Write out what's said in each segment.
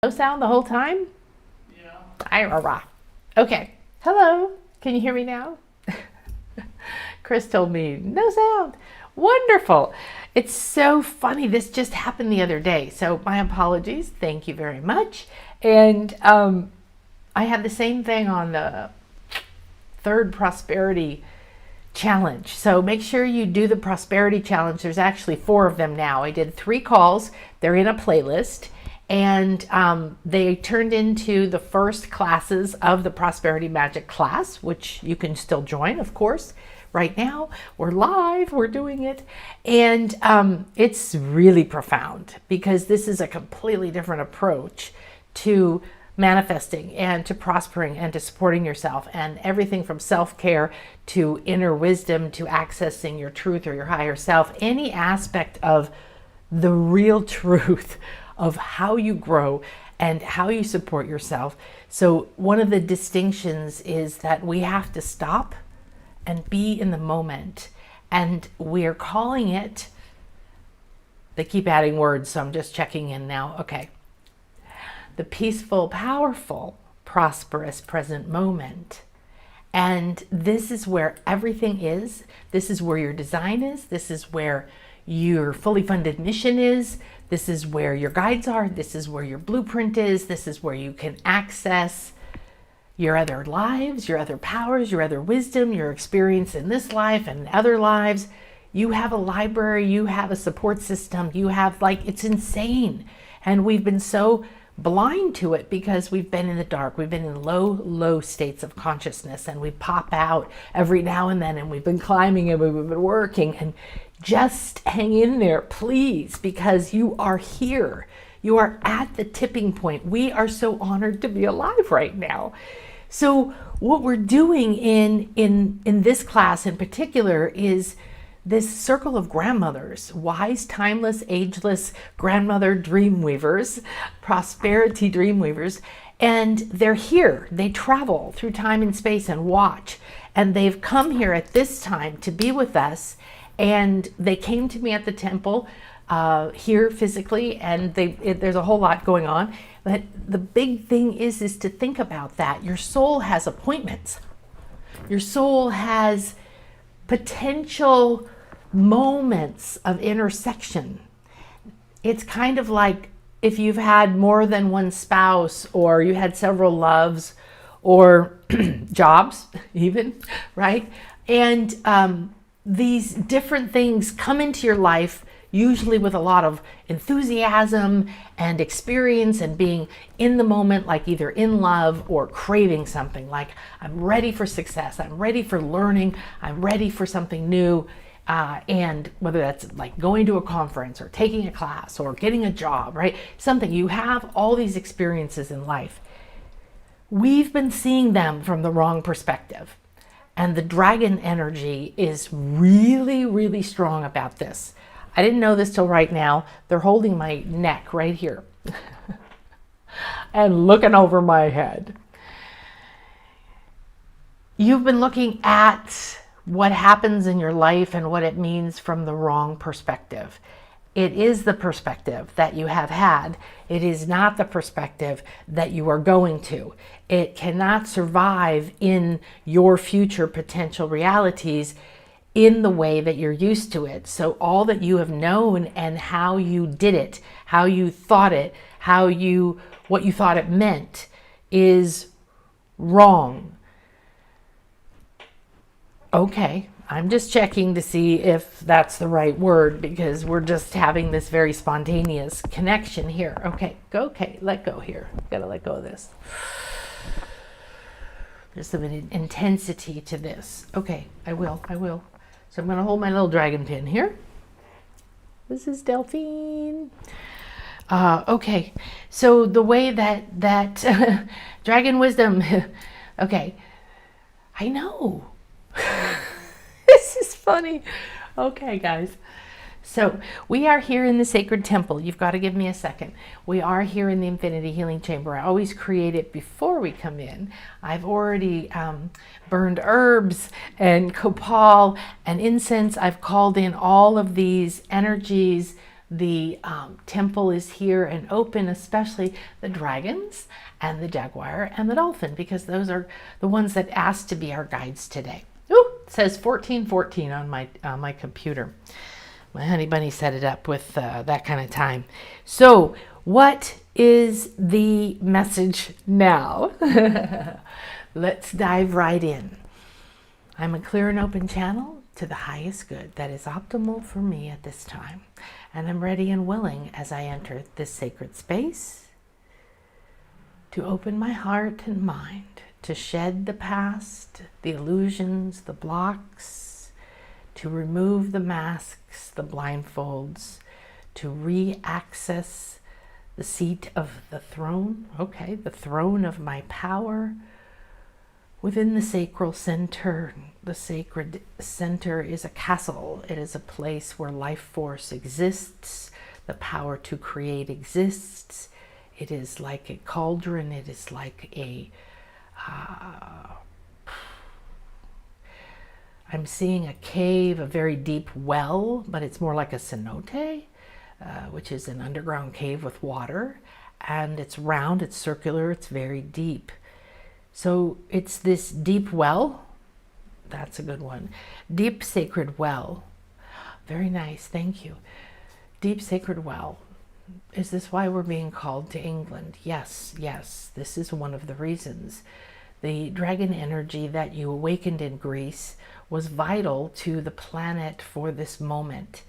No sound the whole time? Yeah. Okay. Hello. Can you hear me now? Chris told me no sound. Wonderful. It's so funny. This just happened the other day. So my apologies. Thank you very much. And I had the same thing on the third prosperity challenge. So make sure you do the prosperity challenge. There's actually 4 of them now. I did 3 calls. They're in a playlist. And they turned into the first classes of the Prosperity Magic class, which you can still join, of course. Right now, we're live, we're doing it. And it's really profound because this is a completely different approach to manifesting and to prospering and to supporting yourself, and everything from self-care to inner wisdom to accessing your truth or your higher self, any aspect of the real truth of how you grow and how you support yourself. So one of the distinctions is that we have to stop and be in the moment. And we're calling it, they keep adding words, so I'm just checking in now. Okay. The peaceful, powerful, prosperous present moment. And this is where everything is. This is where your design is. This is where your fully funded mission is. This is where your guides are. This is where your blueprint is. This is where you can access your other lives, your other powers, your other wisdom, your experience in this life and other lives. You have a library, you have a support system, you have, like, it's insane. And we've been so blind to it because we've been in the dark. We've been in low states of consciousness, and we pop out every now and then, and we've been climbing and we've been working. And just hang in there, please, because you are here. You are at the tipping point. We are so honored to be alive right now. So what we're doing in this class in particular is this circle of grandmothers, wise, timeless, ageless grandmother dreamweavers, prosperity dreamweavers, and they're here. They travel through time and space and watch, and they've come here at this time to be with us. And they came to me at the temple here physically, and there's a whole lot going on. But the big thing is to think about that. Your soul has appointments. Your soul has potential moments of intersection. It's kind of like if you've had more than one spouse, or you had several loves, or jobs even, right? And these different things come into your life, usually with a lot of enthusiasm and experience and being in the moment, like either in love or craving something, like I'm ready for success, I'm ready for learning, I'm ready for something new. And whether that's like going to a conference or taking a class or getting a job, right? Something, you have all these experiences in life. We've been seeing them from the wrong perspective. And the dragon energy is really, really strong about this. I didn't know this till right now. They're holding my neck right here and looking over my head. You've been looking at what happens in your life and what it means from the wrong perspective. It is the perspective that you have had. It is not the perspective that you are going to. It cannot survive in your future potential realities in the way that you're used to it. So all that you have known and how you did it, how you thought it, what you thought it meant is wrong. Okay. I'm just checking to see if that's the right word, because we're just having this very spontaneous connection here. Okay, let go here. Gotta let go of this. There's some intensity to this. Okay, I will. So I'm gonna hold my little dragon pin here. This is Delphine. Okay, so the way that dragon wisdom, okay, I know. This is funny. Okay, guys. So we are here in the sacred temple. You've got to give me a second. We are here in the Infinity Healing Chamber. I always create it before we come in. I've already burned herbs and copal and incense. I've called in all of these energies The temple is here and open, especially the dragons and the Jaguar and the Dolphin, because those are the ones that asked to be our guides today. Ooh, it says 1414 on my computer. My honey bunny set it up with that kind of time. So what is the message now? Let's dive right in. I'm a clear and open channel to the highest good that is optimal for me at this time. And I'm ready and willing as I enter this sacred space to open my heart and mind, to shed the past, the illusions, the blocks, to remove the masks, the blindfolds, to re-access the seat of the throne, okay, the throne of my power within the sacral center. The sacred center is a castle. It is a place where life force exists. The power to create exists. It is like a cauldron. It is like a... I'm seeing a cave, a very deep well, but it's more like a cenote, which is an underground cave with water. And it's round, it's circular, it's very deep. So it's this deep well. That's a good one. Deep sacred well. Very nice, thank you. Deep sacred well. Is this why we're being called to England? Yes, yes, this is one of the reasons. The dragon energy that you awakened in Greece was vital to the planet for this moment.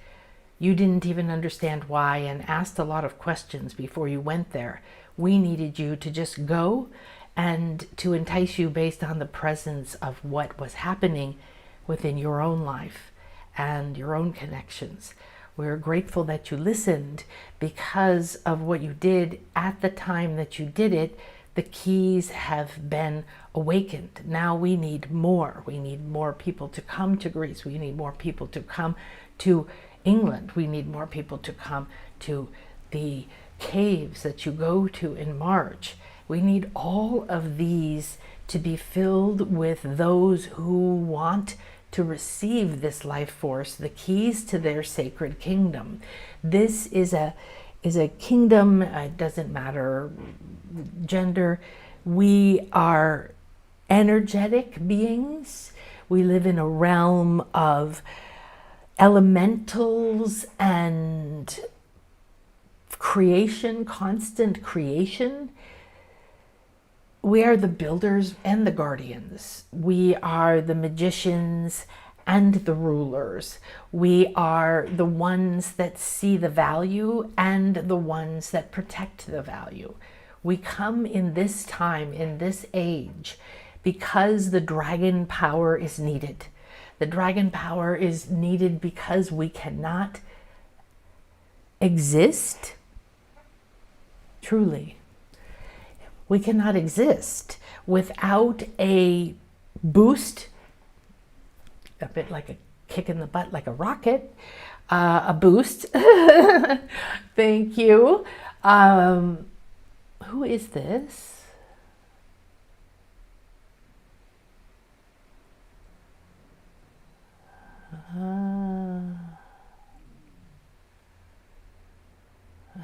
You didn't even understand why and asked a lot of questions before you went there. We needed you to just go and to entice you based on the presence of what was happening within your own life and your own connections. We're grateful that you listened because of what you did at the time that you did it. The keys have been awakened. Now we need more. We need more people to come to Greece. We need more people to come to England. We need more people to come to the caves that you go to in March. We need all of these to be filled with those who want to receive this life force, the keys to their sacred kingdom. This is a kingdom, it doesn't matter gender. We are energetic beings. We live in a realm of elementals and creation, constant creation. We are the builders and the guardians. We are the magicians and the rulers. We are the ones that see the value and the ones that protect the value. We come in this time, in this age, because the dragon power is needed. The dragon power is needed because we cannot exist truly. We cannot exist without a boost, a bit like a kick in the butt, like a rocket, a boost. Thank you. Who is this?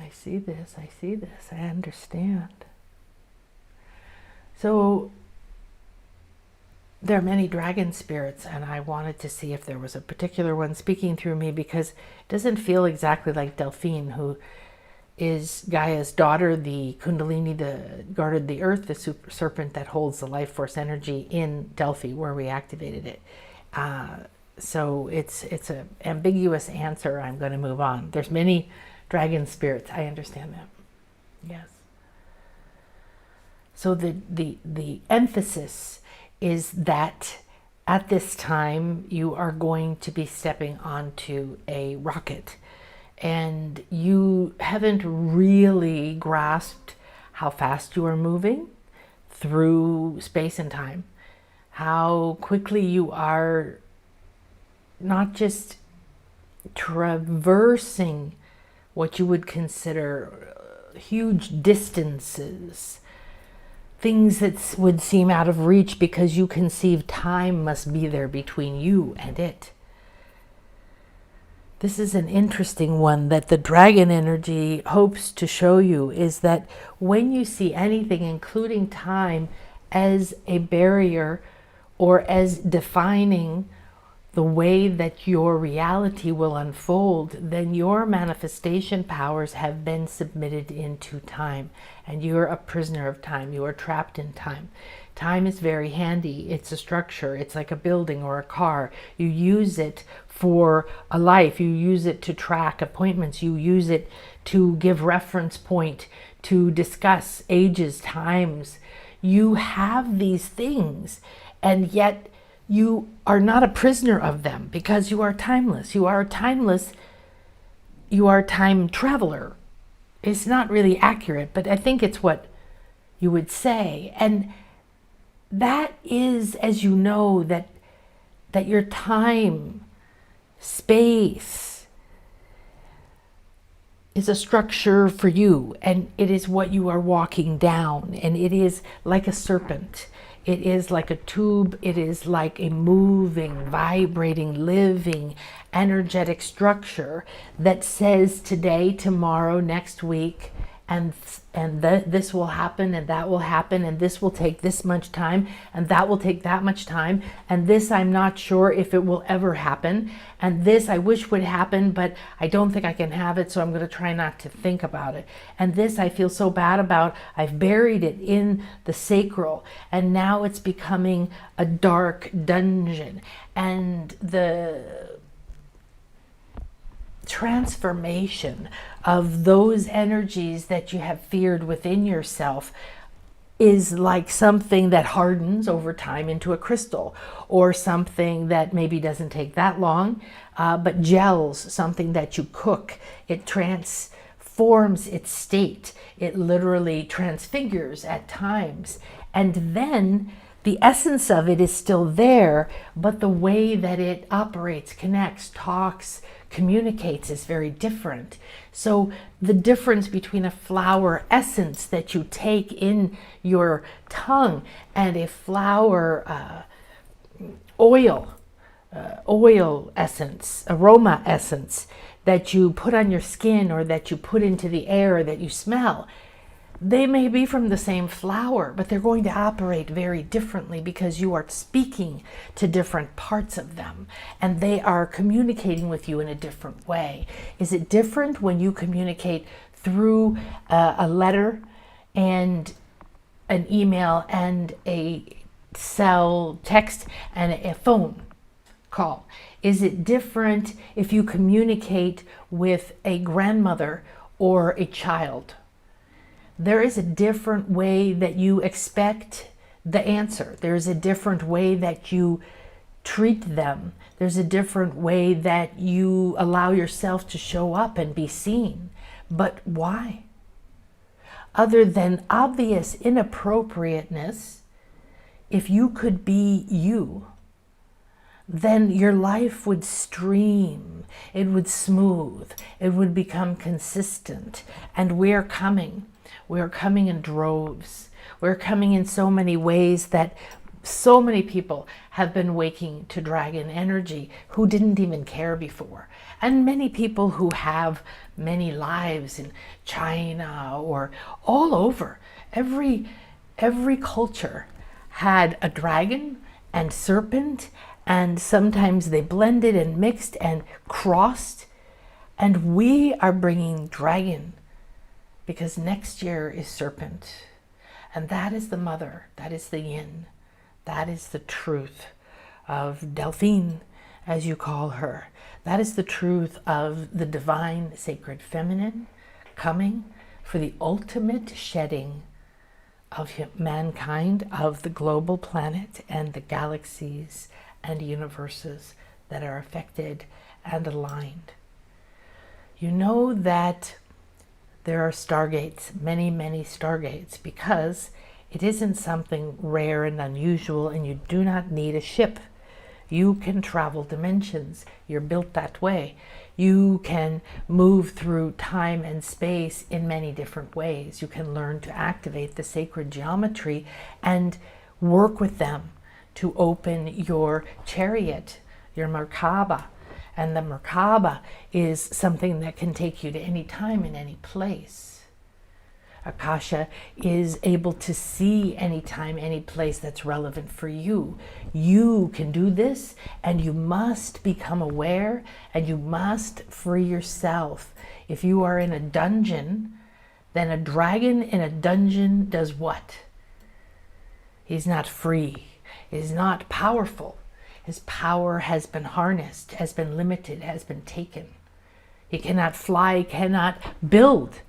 I see this, I understand. So there are many dragon spirits, and I wanted to see if there was a particular one speaking through me, because it doesn't feel exactly like Dolphin, who is Gaia's daughter, the Kundalini that guarded the earth, the super serpent that holds the life force energy in Delphi, where we activated it. So it's an ambiguous answer. I'm going to move on. There's many dragon spirits. I understand that. Yes. So the emphasis is that at this time you are going to be stepping onto a rocket, and you haven't really grasped how fast you are moving through space and time, how quickly you are not just traversing what you would consider huge distances, things that would seem out of reach because you conceive time must be there between you and it. This is an interesting one that the dragon energy hopes to show you, is that when you see anything, including time, as a barrier or as defining the way that your reality will unfold, then your manifestation powers have been submitted into time, and you're a prisoner of time. You are trapped in time. Time is very handy. It's a structure. It's like a building or a car. You use it for a life. You use it to track appointments. You use it to give reference point, to discuss ages, times. You have these things, and yet you are not a prisoner of them because you are timeless. You are timeless. You are a time traveler. It's not really accurate, but I think it's what you would say. And that is, as you know, that your time, space, is a structure for you, and it is what you are walking down, and it is like a serpent. It is like a tube. It is like a moving, vibrating, living, energetic structure that says today, tomorrow, next week, and this will happen, and that will happen, and this will take this much time, and that will take that much time, and this I'm not sure if it will ever happen, and this I wish would happen, but I don't think I can have it, so I'm going to try not to think about it. And this I feel so bad about. I've buried it in the sacral, and now it's becoming a dark dungeon. And the transformation of those energies that you have feared within yourself is like something that hardens over time into a crystal, or something that maybe doesn't take that long, but gels, something that you cook. It transforms its state. It literally transfigures at times. And then the essence of it is still there, but the way that it operates, connects, talks, communicates is very different. So the difference between a flower essence that you take in your tongue and a flower oil essence, aroma essence that you put on your skin, or that you put into the air, that you smell, they may be from the same flower, but they're going to operate very differently because you are speaking to different parts of them, and they are communicating with you in a different way. Is it different when you communicate through a letter and an email and a cell text and a phone call? Is it different if you communicate with a grandmother or a child? There is a different way that you expect the answer. There's a different way that you treat them. There's a different way that you allow yourself to show up and be seen. But why? Other than obvious inappropriateness, if you could be you, then your life would stream, it would smooth, it would become consistent. And we're coming in droves. We're coming in so many ways that so many people have been waking to dragon energy who didn't even care before. And many people who have many lives in China or all over. Every culture had a dragon and serpent, and sometimes they blended and mixed and crossed. And we are bringing dragon, because next year is serpent, and that is the mother, that is the yin, that is the truth of Dolphin, as you call her. That is the truth of the divine sacred feminine coming for the ultimate shedding of mankind, of the global planet and the galaxies and universes that are affected and aligned. You know that there are stargates, many, many stargates, because it isn't something rare and unusual, and you do not need a ship. You can travel dimensions. You're built that way. You can move through time and space in many different ways. You can learn to activate the sacred geometry and work with them to open your chariot, your Merkaba, And the Merkaba is something that can take you to any time and any place. Akasha is able to see anytime, any place that's relevant for you. You can do this, and you must become aware, and you must free yourself. If you are in a dungeon, then a dragon in a dungeon does what? He's not free. He's not powerful. His power has been harnessed, has been limited, has been taken. He cannot fly, cannot build.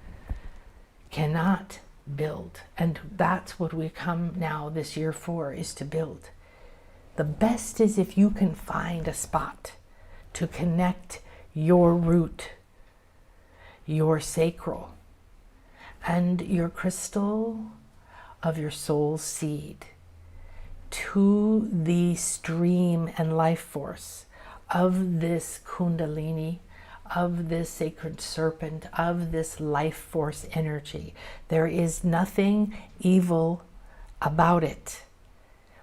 Cannot build. And that's what we come now this year for, is to build. The best is if you can find a spot to connect your root, your sacral, and your crystal of your soul's seed to the stream and life force of this Kundalini, of this sacred serpent, of this life force energy. There is nothing evil about it.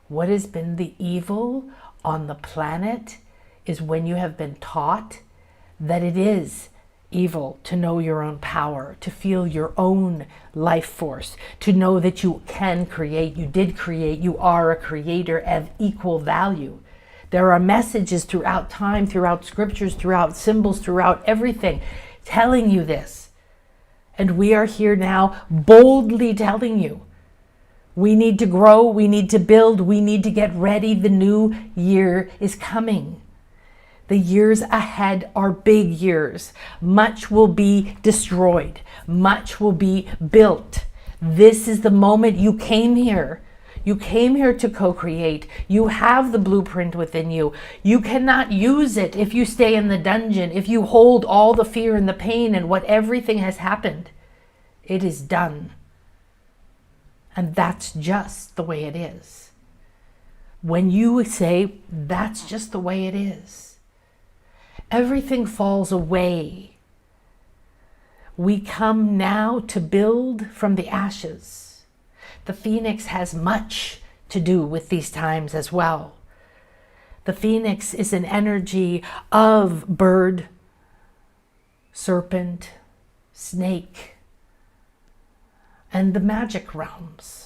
What has been the evil on the planet is when you have been taught that it is evil to know your own power, to feel your own life force, to know that you can create, you did create, you are a creator of equal value. There are messages throughout time, throughout scriptures, throughout symbols, throughout everything telling you this. And we are here now boldly telling you, we need to grow, we need to build, we need to get ready. The new year is coming. The years ahead are big years. Much will be destroyed. Much will be built. This is the moment you came here. You came here to co-create. You have the blueprint within you. You cannot use it if you stay in the dungeon, if you hold all the fear and the pain and what everything has happened. It is done. And that's just the way it is. When you say, that's just the way it is, everything falls away. We come now to build from the ashes. The phoenix has much to do with these times as well. The phoenix is an energy of bird, serpent, snake, and the magic realms.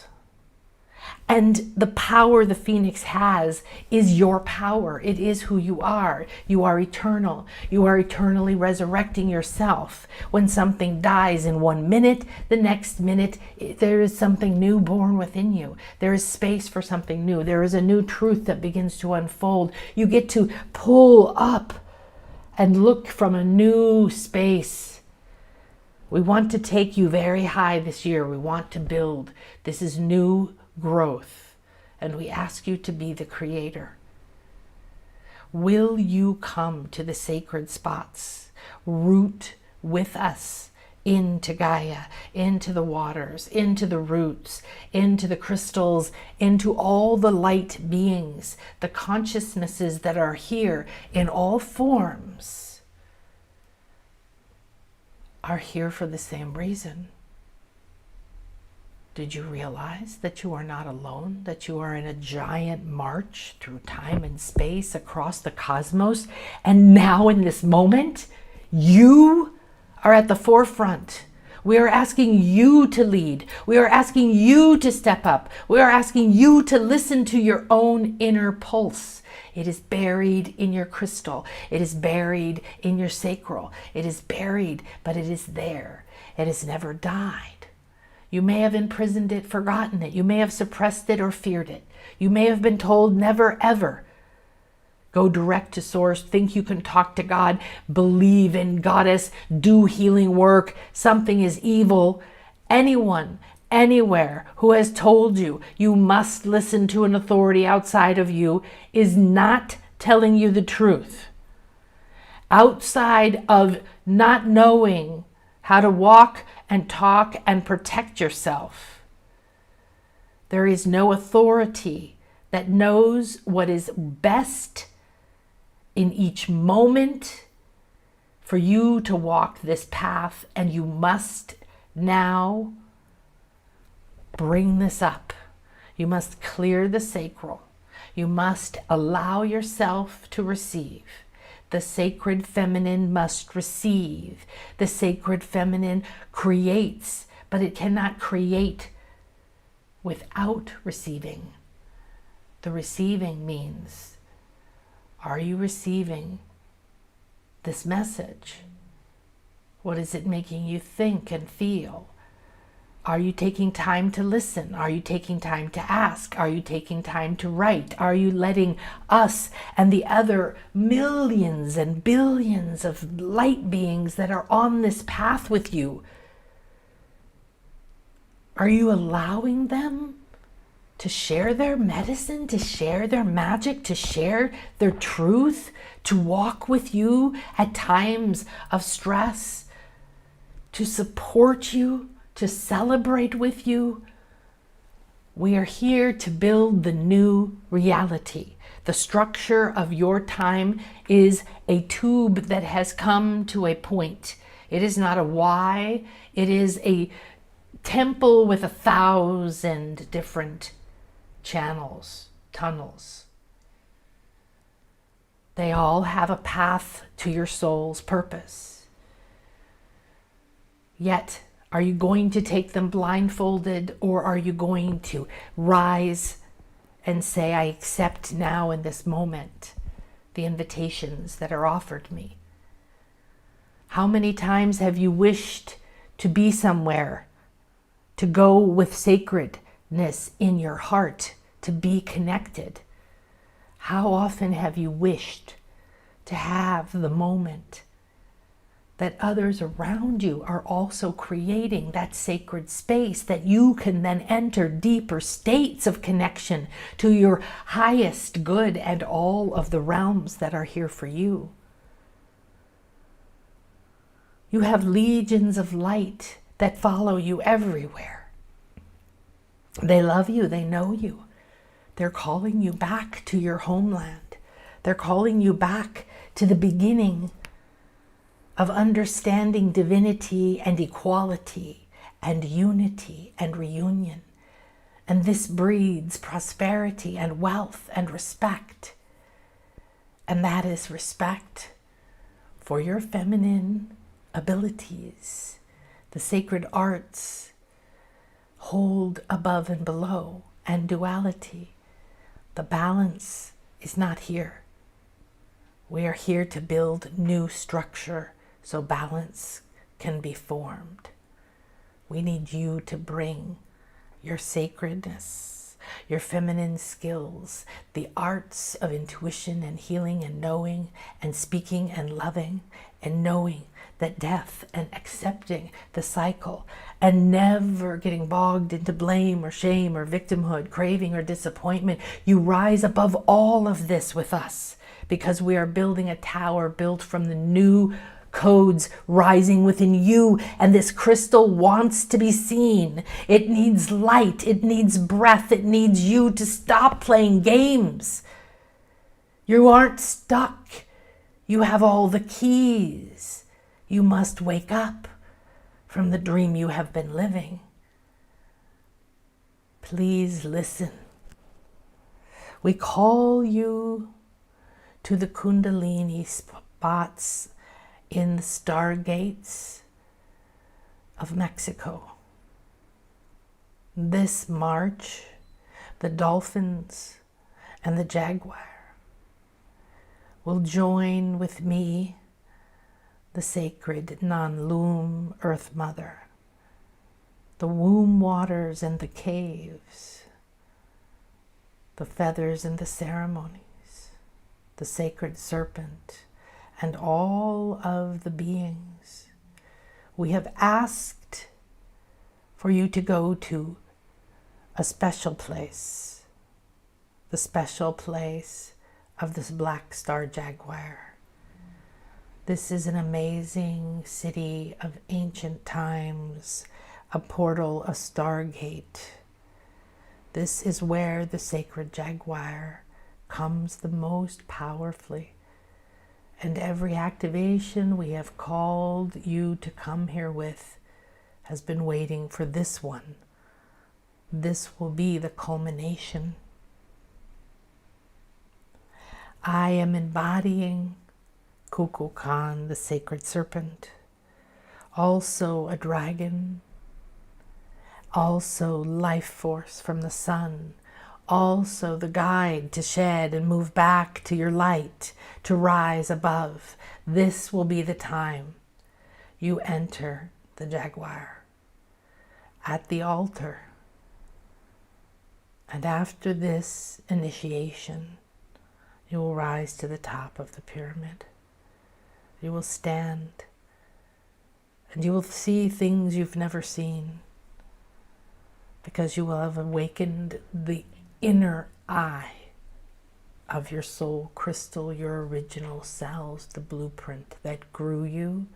And the power the phoenix has is your power. It is who you are. You are eternal. You are eternally resurrecting yourself. When something dies in 1 minute, the next minute, there is something new born within you. There is space for something new. There is a new truth that begins to unfold. You get to pull up and look from a new space. We want to take you very high this year. We want to build. This is new growth, and we ask you to be the creator. Will you come to the sacred spots, root with us into Gaia, into the waters, into the roots, into the crystals, into all the light beings, the consciousnesses that are here in all forms, are here for the same reason. Did you realize that you are not alone, that you are in a giant march through time and space across the cosmos? And now in this moment, you are at the forefront. We are asking you to lead. We are asking you to step up. We are asking you to listen to your own inner pulse. It is buried in your crystal. It is buried in your sacral. It is buried, but it is there. It has never died. You may have imprisoned it, forgotten it. You may have suppressed it or feared it. You may have been told never, ever. Go direct to source, think you can talk to God, believe in Goddess, do healing work, something is evil. Anyone, anywhere who has told you you must listen to an authority outside of you is not telling you the truth. Outside of not knowing how to walk and talk and protect yourself, there is no authority that knows what is best in each moment for you to walk this path. And you must now bring this up. You must clear the sacral. You must allow yourself to receive The sacred feminine must receive. The sacred feminine creates, but it cannot create without receiving. The receiving means, are you receiving this message? What is it making you think and feel? Are you taking time to listen? Are you taking time to ask? Are you taking time to write? Are you letting us and the other millions and billions of light beings that are on this path with you, are you allowing them to share their medicine, to share their magic, to share their truth, to walk with you at times of stress, to support you, to celebrate with you? We are here to build the new reality. The structure of your time is a tube that has come to a point. It is not a Y. It is a temple with 1,000 different channels, tunnels. They all have a path to your soul's purpose. Yet, are you going to take them blindfolded, or are you going to rise and say, I accept now in this moment the invitations that are offered me? How many times have you wished to be somewhere, to go with sacredness in your heart, to be connected? How often have you wished to have the moment that others around you are also creating that sacred space, that you can then enter deeper states of connection to your highest good and all of the realms that are here for you? You have legions of light that follow you everywhere. They love you, they know you. They're calling you back to your homeland. They're calling you back to the beginning of understanding divinity and equality and unity and reunion. And this breeds prosperity and wealth and respect. And that is respect for your feminine abilities. The sacred arts hold above and below, and duality. The balance is not here. We are here to build new structure so balance can be formed. We need you to bring your sacredness, your feminine skills, the arts of intuition and healing and knowing and speaking and loving and knowing that death and accepting the cycle and never getting bogged into blame or shame or victimhood, craving or disappointment. You rise above all of this with us, because we are building a tower built from the new codes rising within you, and this crystal wants to be seen. It needs light, it needs breath, it needs you to stop playing games. You aren't stuck. You have all the keys. You must wake up from the dream you have been living. Please listen. We call you to the Kundalini spots in the stargates of Mexico. This March, the Dolphins and the Jaguar will join with me, the sacred non-loom Earth Mother, the womb waters and the caves, the feathers and the ceremonies, the sacred serpent, and all of the beings. We have asked for you to go to a special place, the special place of this black star jaguar. This is an amazing city of ancient times, a portal, a stargate. This is where the sacred jaguar comes the most powerfully. And every activation we have called you to come here with has been waiting for this one. This will be the culmination. I am embodying Kukulkan, the sacred serpent, also a dragon, also life force from the sun, also the guide to shed and move back to your light, to rise above. This will be the time you enter the Jaguar at the altar. And after this initiation, you will rise to the top of the pyramid. You will stand and you will see things you've never seen, because you will have awakened the inner eye of your soul crystal, your original cells, the blueprint that grew you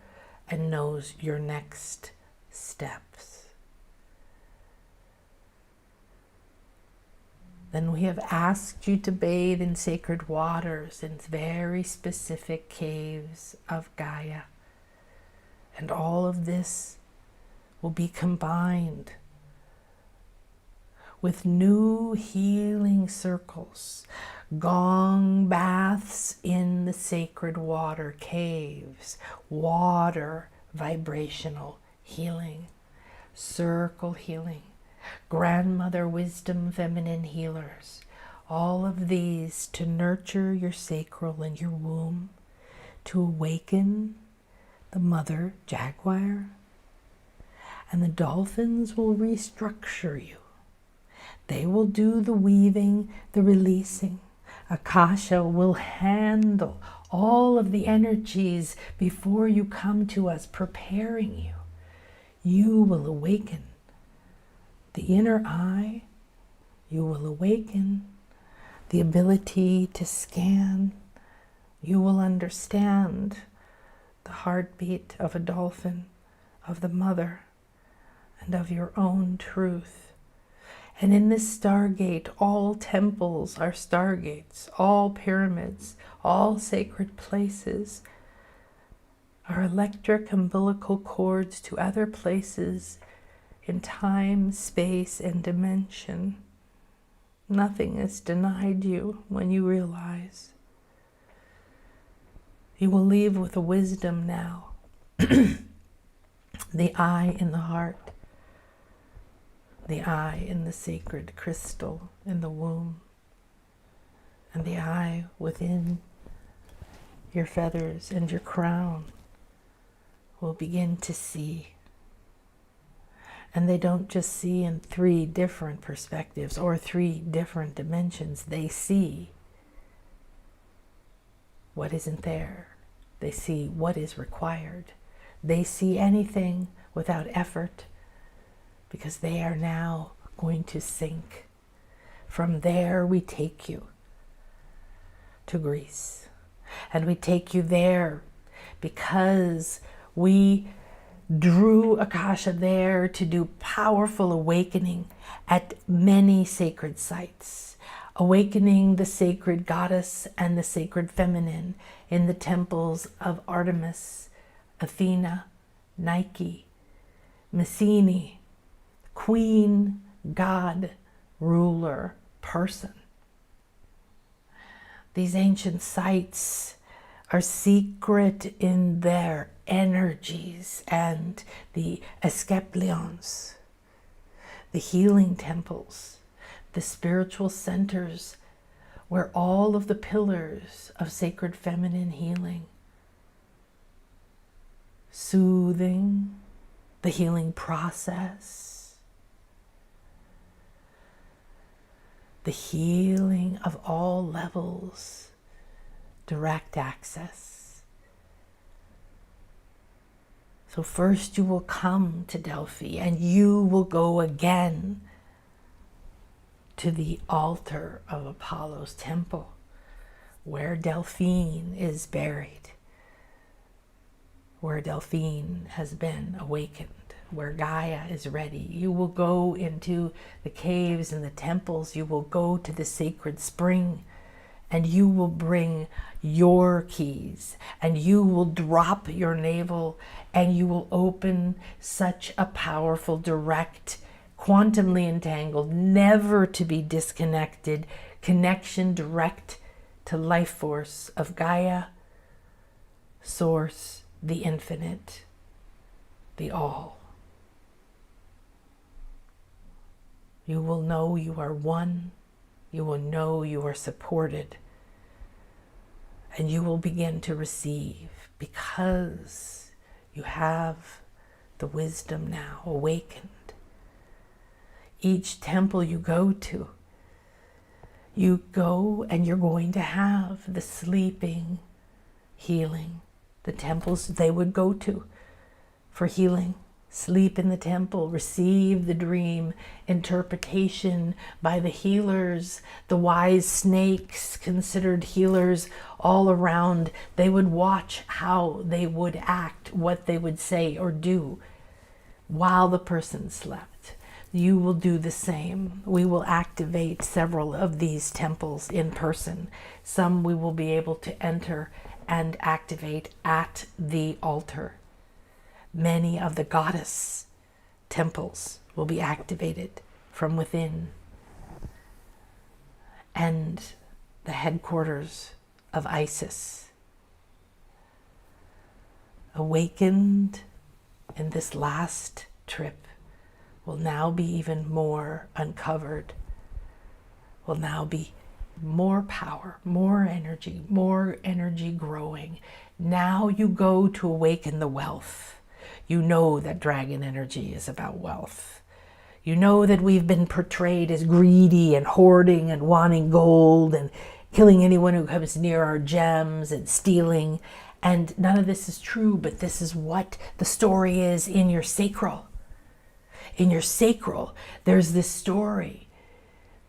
and knows your next steps. Then we have asked you to bathe in sacred waters in very specific caves of Gaia. And all of this will be combined with new healing circles, gong baths in the sacred water caves, water vibrational healing, circle healing, grandmother wisdom feminine healers, all of these to nurture your sacral and your womb, to awaken the mother Jaguar. And the dolphins will restructure you. They will do the weaving, the releasing. Akasha will handle all of the energies before you come to us, preparing you. You will awaken the inner eye. You will awaken the ability to scan. You will understand the heartbeat of a dolphin, of the mother, and of your own truth. And in this stargate, all temples are stargates, all pyramids, all sacred places are electric umbilical cords to other places in time, space, and dimension. Nothing is denied you when you realize. You will leave with a wisdom now, the eye in the heart, the eye in the sacred crystal in the womb, and the eye within your feathers and your crown will begin to see. And they don't just see in 3 different perspectives or 3 different dimensions. They see what isn't there. They see what is required. They see anything without effort, because they are now going to sink. From there we take you to Greece. And we take you there because we drew Akasha there to do powerful awakening at many sacred sites. Awakening the sacred goddess and the sacred feminine in the temples of Artemis, Athena, Nike, Mycenae, queen, god, ruler, person. These ancient sites are secret in their energies and the escaplions, the healing temples, the spiritual centers where all of the pillars of sacred feminine healing, soothing, the healing process, the healing of all levels, direct access. So first you will come to Delphi, and you will go again to the altar of Apollo's temple, where Delphine is buried, where Delphine has been awakened, where Gaia is ready. You will go into the caves and the temples. You will go to the sacred spring, and you will bring your keys, and you will drop your navel, and you will open such a powerful, direct, quantumly entangled, never to be disconnected connection direct to life force of Gaia, Source, the infinite, the all. You will know you are one. You will know you are supported. And you will begin to receive because you have the wisdom now awakened. Each temple you go to, you go and you're going to have the sleeping, healing. The temples they would go to for healing. Sleep in the temple, receive the dream interpretation by the healers, the wise snakes considered healers all around. They would watch how they would act, what they would say or do while the person slept. You will do the same. We will activate several of these temples in person. Some we will be able to enter and activate at the altar. Many of the goddess temples will be activated from within. And the headquarters of Isis, awakened in this last trip, will now be even more uncovered, will now be more power, more energy growing. Now you go to awaken the wealth. You know that dragon energy is about wealth. You know that we've been portrayed as greedy and hoarding and wanting gold and killing anyone who comes near our gems and stealing. And none of this is true, but this is what the story is in your sacral. In your sacral, there's this story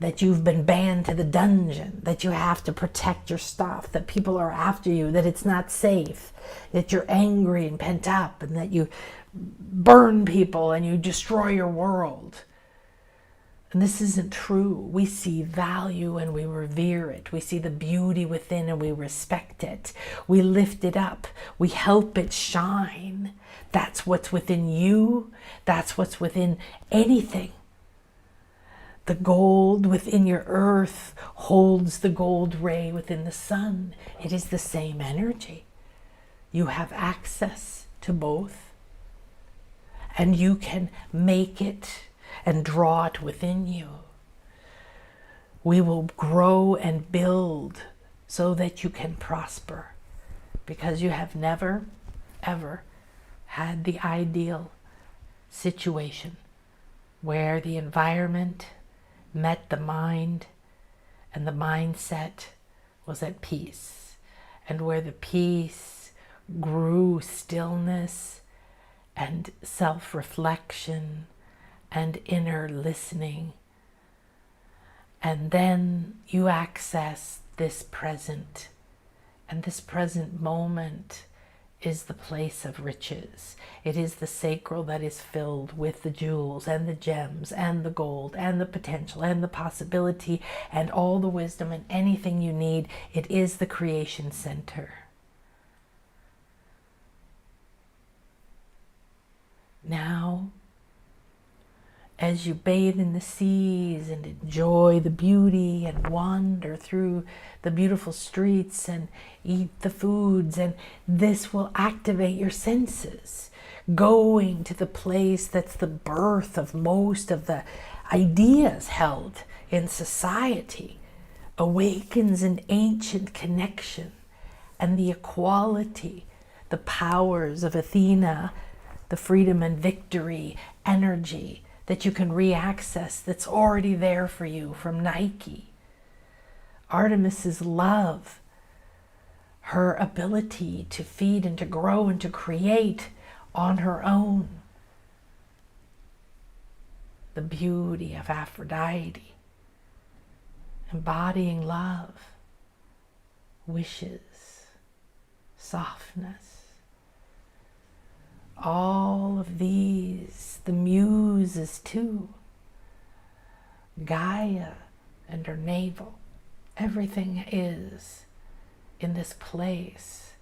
that you've been banned to the dungeon, that you have to protect your stuff, that people are after you, that it's not safe, that you're angry and pent up, and that you burn people and you destroy your world. And this isn't true. We see value and we revere it. We see the beauty within and we respect it. We lift it up. We help it shine. That's what's within you. That's what's within anything. The gold within your earth holds the gold ray within the sun. It is the same energy. You have access to both. And you can make it and draw it within you. We will grow and build so that you can prosper, because you have never, ever had the ideal situation where the environment met the mind and the mindset was at peace, and where the peace grew stillness and self-reflection and inner listening. And then you access this present, and this present moment is the place of riches. It is the sacral that is filled with the jewels and the gems and the gold and the potential and the possibility and all the wisdom and anything you need. It is the creation center. Now, as you bathe in the seas and enjoy the beauty and wander through the beautiful streets and eat the foods, and this will activate your senses, going to the place that's the birth of most of the ideas held in society, awakens an ancient connection and the equality, the powers of Athena, the freedom and victory energy that you can re-access, that's already there for you from Nike. Artemis's love, her ability to feed and to grow and to create on her own. The beauty of Aphrodite, embodying love, wishes, softness. All of these, the muses too, Gaia and her navel, everything is in this place.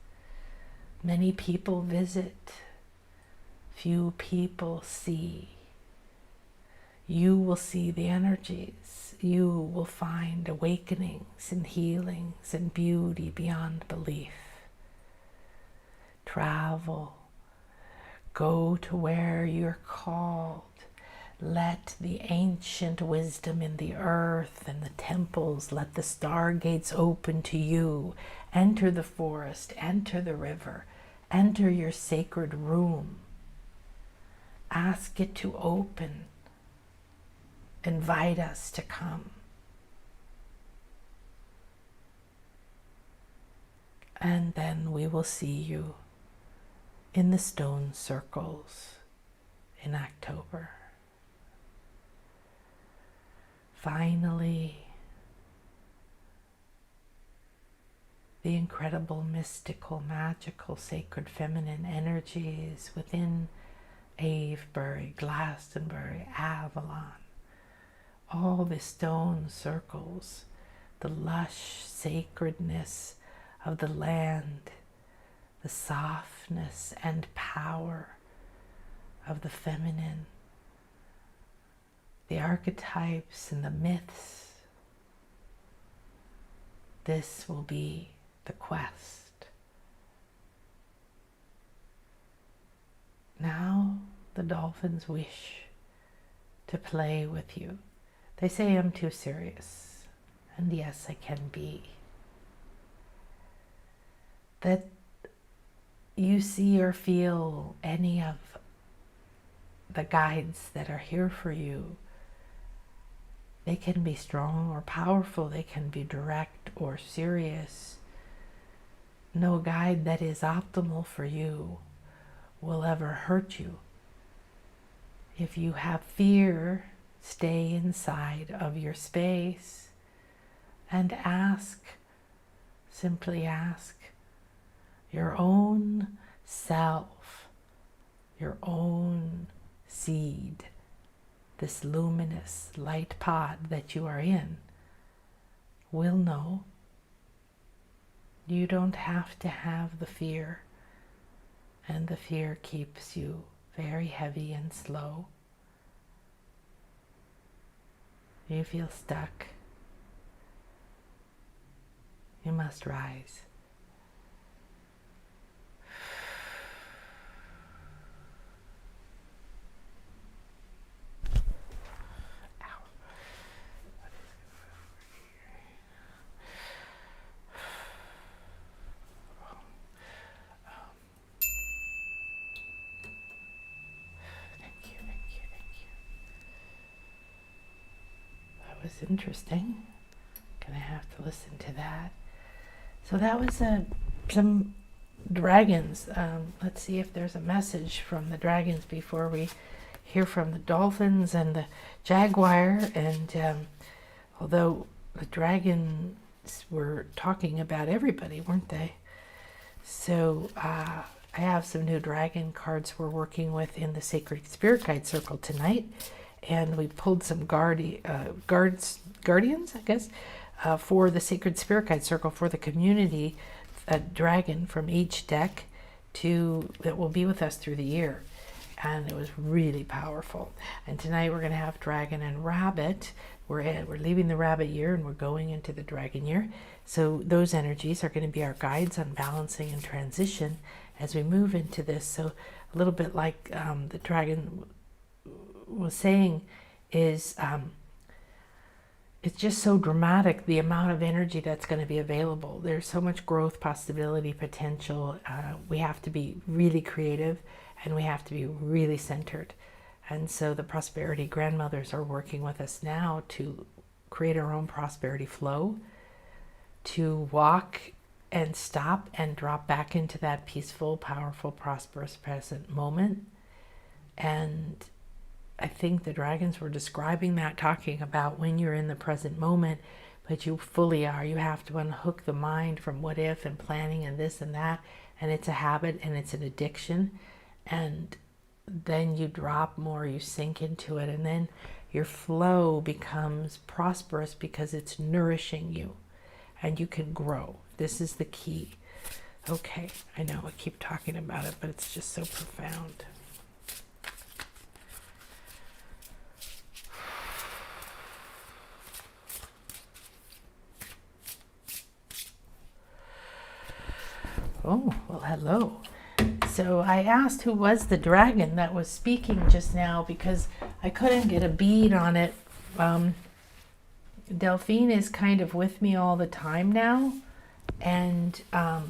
Many people visit, few people see. You will see the energies. You will find awakenings and healings and beauty beyond belief. Travel. Go to where you're called. Let the ancient wisdom in the earth and the temples, let the stargates open to you. Enter the forest, enter the river, enter your sacred room. Ask it to open. Invite us to come. And then we will see you in the stone circles in October. Finally, the incredible, mystical, magical, sacred feminine energies within Avebury, Glastonbury, Avalon, all the stone circles, the lush sacredness of the land, the softness and power of the feminine, the archetypes and the myths. This will be the quest. Now the dolphins wish to play with you. They say I'm too serious, and yes, I can be. That you see or feel any of the guides that are here for you. They can be strong or powerful. They can be direct or serious. No guide that is optimal for you will ever hurt you. If you have fear, stay inside of your space and ask, simply ask your own self, your own seed, this luminous light pod that you are in, will know. You don't have to have the fear, and the fear keeps you very heavy and slow. You feel stuck. You must rise. Was interesting. Gonna have to listen to that. So that was some dragons. Let's see if there's a message from the dragons before we hear from the dolphins and the Jaguar. And although the dragons were talking about everybody, weren't they? So I have some new dragon cards we're working with in the Sacred Spirit Guide Circle tonight. And we pulled some guardians, I guess, for the Sacred Spirit Guide Circle for the community, a dragon from each deck that will be with us through the year. And it was really powerful. And tonight we're going to have dragon and rabbit. We're leaving the rabbit year and we're going into the dragon year. So those energies are going to be our guides on balancing and transition as we move into this. So a little bit like the dragon was saying is it's just so dramatic, the amount of energy that's going to be available. There's so much growth, possibility, potential. We have to be really creative and we have to be really centered. And so the prosperity grandmothers are working with us now to create our own prosperity flow, to walk and stop and drop back into that peaceful, powerful, prosperous present moment. And I think the dragons were describing that, talking about when you're in the present moment, but you fully are. You have to unhook the mind from what if and planning and this and that, and it's a habit and it's an addiction. And then you drop more, you sink into it, and then your flow becomes prosperous because it's nourishing you and you can grow. This is the key. Okay, I know I keep talking about it, but it's just so profound. Oh, well, hello. so I asked who was the dragon that was speaking just now because I couldn't get a bead on it. Delphine is kind of with me all the time now, and I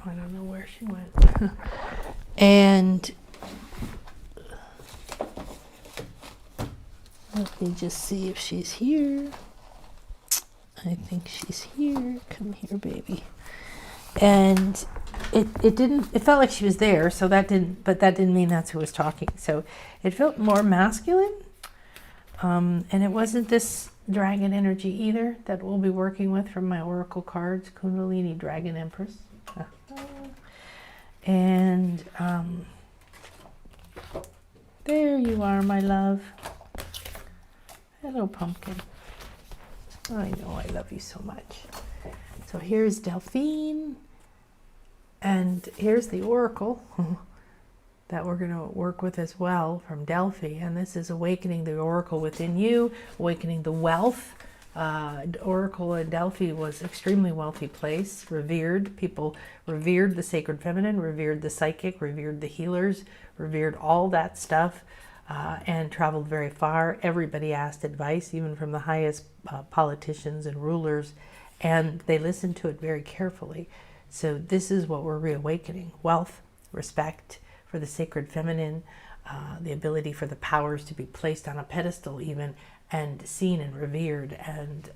don't know where she went. And let me just see if she's here. I think she's here. Come here, baby. And it felt like she was there, so that didn't mean that's who was talking. So it felt more masculine. And it wasn't this dragon energy either that we'll be working with from my oracle cards, Kundalini Dragon Empress. And there you are, my love. Hello, pumpkin. I know I love you so much. So here's Delphine, and here's the oracle that we're going to work with as well from Delphi. And this is awakening the oracle within you, awakening the wealth. Oracle in Delphi was extremely wealthy place, revered. People revered the sacred feminine, revered the psychic, revered the healers, revered all that stuff, and traveled very far. Everybody asked advice, even from the highest politicians and rulers, and they listened to it very carefully. So this is what we're reawakening: wealth, respect for the sacred feminine, the ability for the powers to be placed on a pedestal even, and seen and revered, and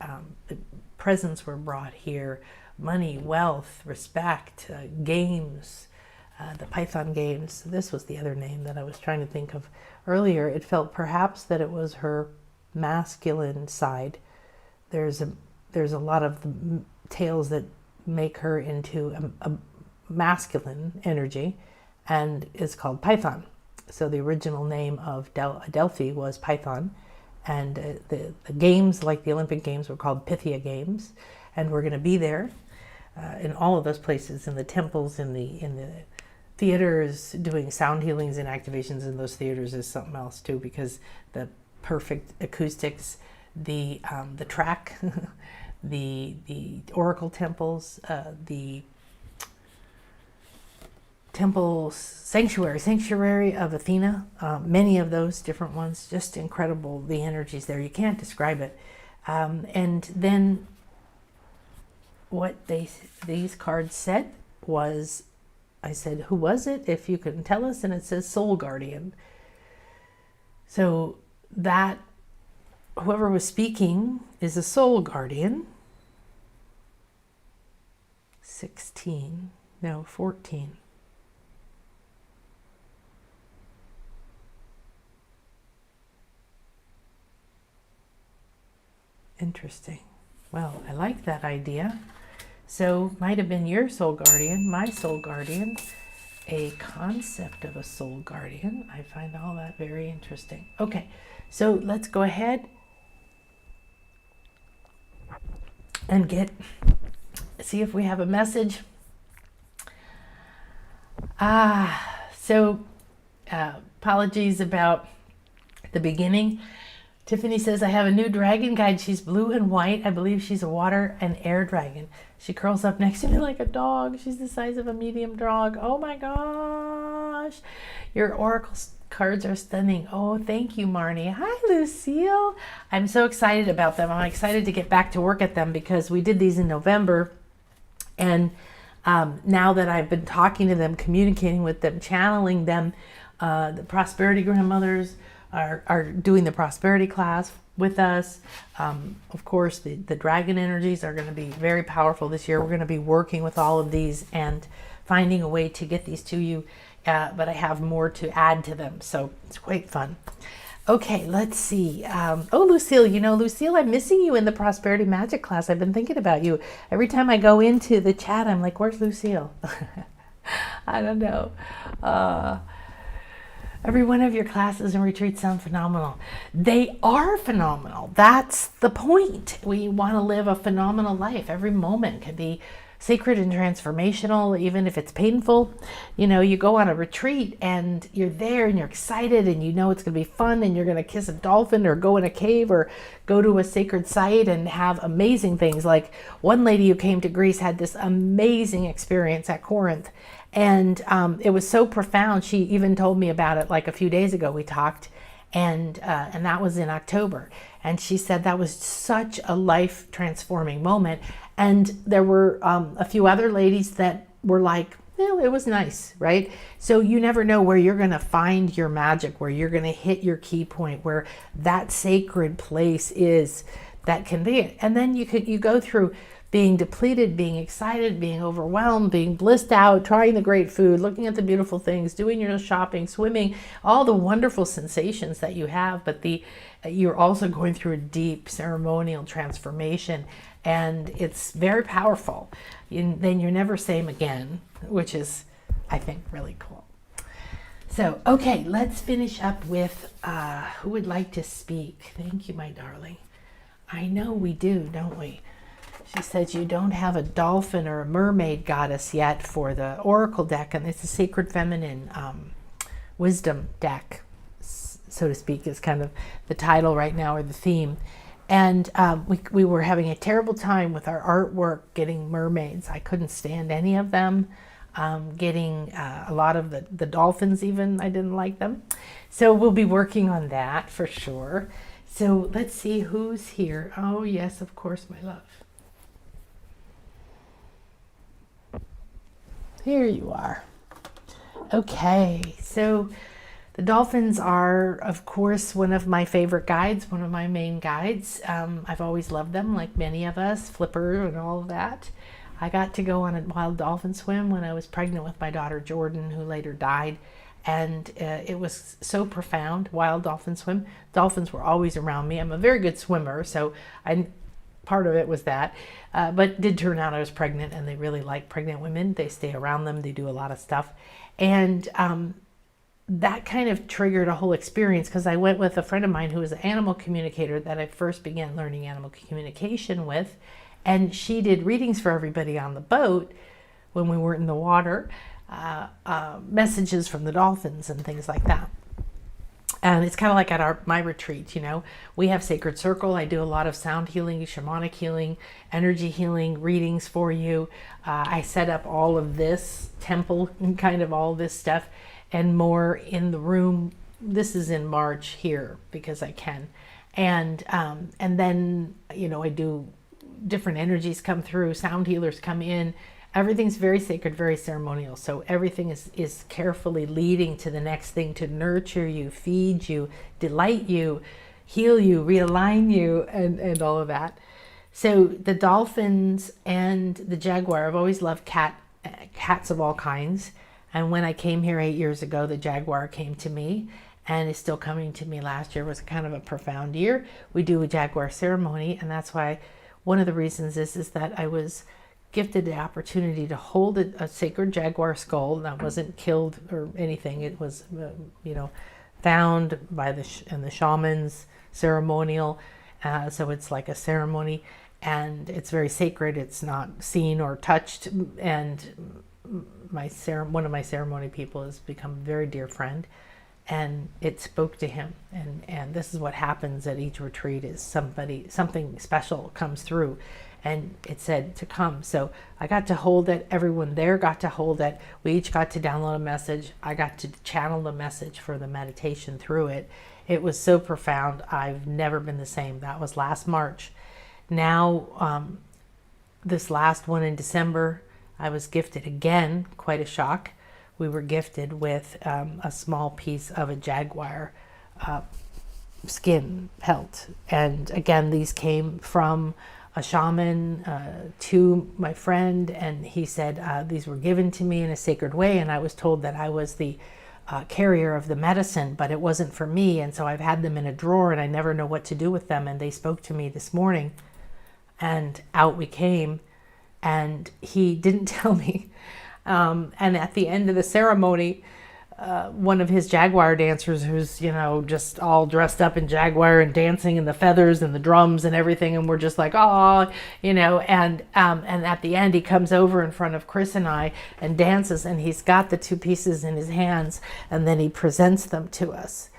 the presents were brought here: money, wealth, respect, games, the Python games. This was the other name that I was trying to think of earlier. It felt perhaps that it was her masculine side. There's a lot of tales that make her into a masculine energy, and it's called Python. So the original name of Delphi was Python, and the games, like the Olympic Games, were called Pythia Games, and we're going to be there in all of those places, in the temples, in the theaters, doing sound healings and activations in those theaters is something else too, because the perfect acoustics, the track, the oracle temples, the temple sanctuary of Athena, many of those different ones, just incredible, the energies there, you can't describe it. And then what these cards said was, I said, who was it, if you can tell us? And it says soul guardian. So that whoever was speaking is a soul guardian. 14. Interesting. Well, I like that idea. So might have been your soul guardian, my soul guardian, a concept of a soul guardian. I find all that very interesting. Okay, so let's go ahead and see if we have a message. Apologies about the beginning. Tiffany says, I have a new dragon guide. She's blue and white. I believe she's a water and air dragon. She curls up next to me like a dog. She's the size of a medium dog. Oh my gosh. Your oracle cards are stunning. Oh, thank you, Marnie. Hi, Lucille. I'm so excited about them. I'm excited to get back to work at them because we did these in November. And now that I've been talking to them, communicating with them, channeling them, the prosperity grandmothers are doing the prosperity class with us. Of course, the dragon energies are going to be very powerful this year. We're going to be working with all of these and finding a way to get these to you, but I have more to add to them, so it's quite fun. Okay, let's see. Oh, Lucille, Lucille, I'm missing you in the prosperity magic class. I've been thinking about you. Every time I go into the chat, I'm like, where's Lucille? I don't know. Every one of your classes and retreats sound phenomenal. They are phenomenal. That's the point. We want to live a phenomenal life. Every moment can be sacred and transformational, even if it's painful. You go on a retreat and you're there and you're excited and it's going to be fun and you're going to kiss a dolphin or go in a cave or go to a sacred site and have amazing things. Like one lady who came to Greece had this amazing experience at Corinth, And it was so profound. She even told me about it like a few days ago. We talked, and that was in October. And she said that was such a life transforming moment. And there were a few other ladies that were like, well, it was nice, right? So you never know where you're going to find your magic, where you're going to hit your key point, where that sacred place is that can be it. And then you go through being depleted, being excited, being overwhelmed, being blissed out, trying the great food, looking at the beautiful things, doing your shopping, swimming, all the wonderful sensations that you have. But you're also going through a deep ceremonial transformation, and it's very powerful. Then you're never same again, which is, I think, really cool. So, okay, let's finish up with who would like to speak. Thank you, my darling. I know we do, don't we? She says you don't have a dolphin or a mermaid goddess yet for the oracle deck, and it's a sacred feminine wisdom deck, so to speak, is kind of the title right now, or the theme. And we were having a terrible time with our artwork getting mermaids. I couldn't stand any of them. Getting a lot of the dolphins even, I didn't like them. So we'll be working on that for sure. So let's see who's here. Oh yes, of course, my love. Here you are. Okay, so the dolphins are, of course, one of my favorite guides, one of my main guides. I've always loved them, like many of us, Flipper and all of that. I got to go on a wild dolphin swim when I was pregnant with my daughter Jordan, who later died. And it was so profound, wild dolphin swim. Dolphins were always around me. I'm a very good swimmer, so part of it was that. But it did turn out I was pregnant, and they really like pregnant women. They stay around them. They do a lot of stuff. And that kind of triggered a whole experience, because I went with a friend of mine who was an animal communicator that I first began learning animal communication with. And she did readings for everybody on the boat when we weren't in the water, messages from the dolphins and things like that. And it's kind of like at my retreat, we have Sacred Circle. I do a lot of sound healing, shamanic healing, energy healing, readings for you. I set up all of this temple and kind of all this stuff and more in the room. This is in March here because I can. And then, I do different energies come through, sound healers come in. Everything's very sacred, very ceremonial. So everything is carefully leading to the next thing, to nurture you, feed you, delight you, heal you, realign you, and all of that. So the dolphins and the jaguar, I've always loved cats of all kinds. And when I came here 8 years ago, the jaguar came to me, and is still coming to me. Last year was kind of a profound year. We do a jaguar ceremony, and that's why one of the reasons is that I was gifted the opportunity to hold a sacred jaguar skull that wasn't killed or anything. It was, found by the shamans, ceremonial. So it's like a ceremony, and it's very sacred. It's not seen or touched. And one of my ceremony people has become a very dear friend, and it spoke to him. And this is what happens at each retreat: is something special comes through. And it said to come. So I got to hold it. Everyone there got to hold it. We each got to download a message. I got to channel the message for the meditation through it. It was so profound. I've never been the same. That was last March. Now, this last one in December, I was gifted again, quite a shock. We were gifted with a small piece of a jaguar skin pelt. And again, these came from a shaman to my friend, and he said these were given to me in a sacred way, and I was told that I was the carrier of the medicine, but it wasn't for me, and so I've had them in a drawer, and I never know what to do with them. And they spoke to me this morning, and out we came, and he didn't tell me. And at the end of the ceremony, one of his jaguar dancers, who's just all dressed up in jaguar and dancing, and the feathers and the drums and everything, and we're just like, oh, and at the end he comes over in front of Chris and I and dances, and he's got the two pieces in his hands, and then he presents them to us,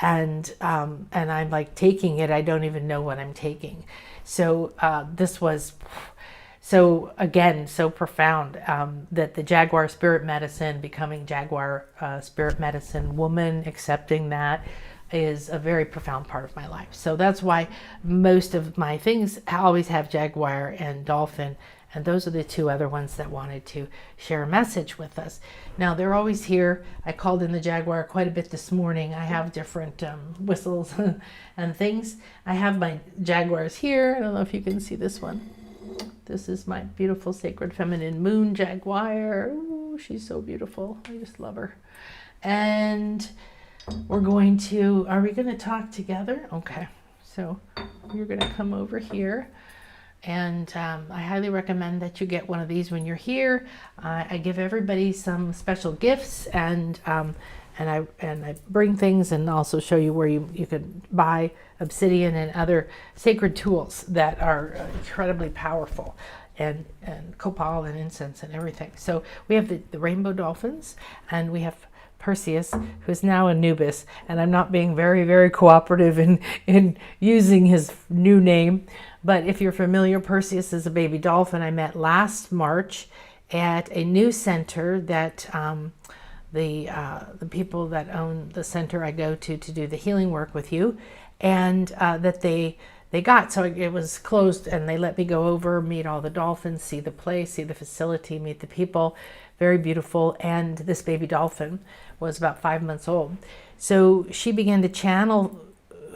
and I'm like taking it. I don't even know what I'm taking. So this was So again, so profound that the Jaguar spirit medicine, becoming Jaguar spirit medicine woman, accepting that is a very profound part of my life. So that's why most of my things always have Jaguar and Dolphin. And those are the two other ones that wanted to share a message with us. Now, they're always here. I called in the Jaguar quite a bit this morning. I have different whistles and things. I have my Jaguars here. I don't know if you can see this one. This is my beautiful Sacred Feminine Moon Jaguar. Ooh, she's so beautiful. I just love her. And we're going to, are we going to talk together? Okay. So you're going to come over here. And I highly recommend that you get one of these when you're here. I give everybody some special gifts, and I bring things and also show you where you can buy obsidian and other sacred tools that are incredibly powerful, and copal and incense and everything. So we have the rainbow dolphins, and we have Perseus, who's now Anubis, and I'm not being very, very cooperative in using his new name. But if you're familiar, Perseus is a baby dolphin I met last March at a new center that the people that own the center I go to do the healing work with you, and that they got. So it was closed, and they let me go over, meet all the dolphins, see the place, see the facility, meet the people. Very beautiful. And this baby dolphin was about 5 months old. So she began to channel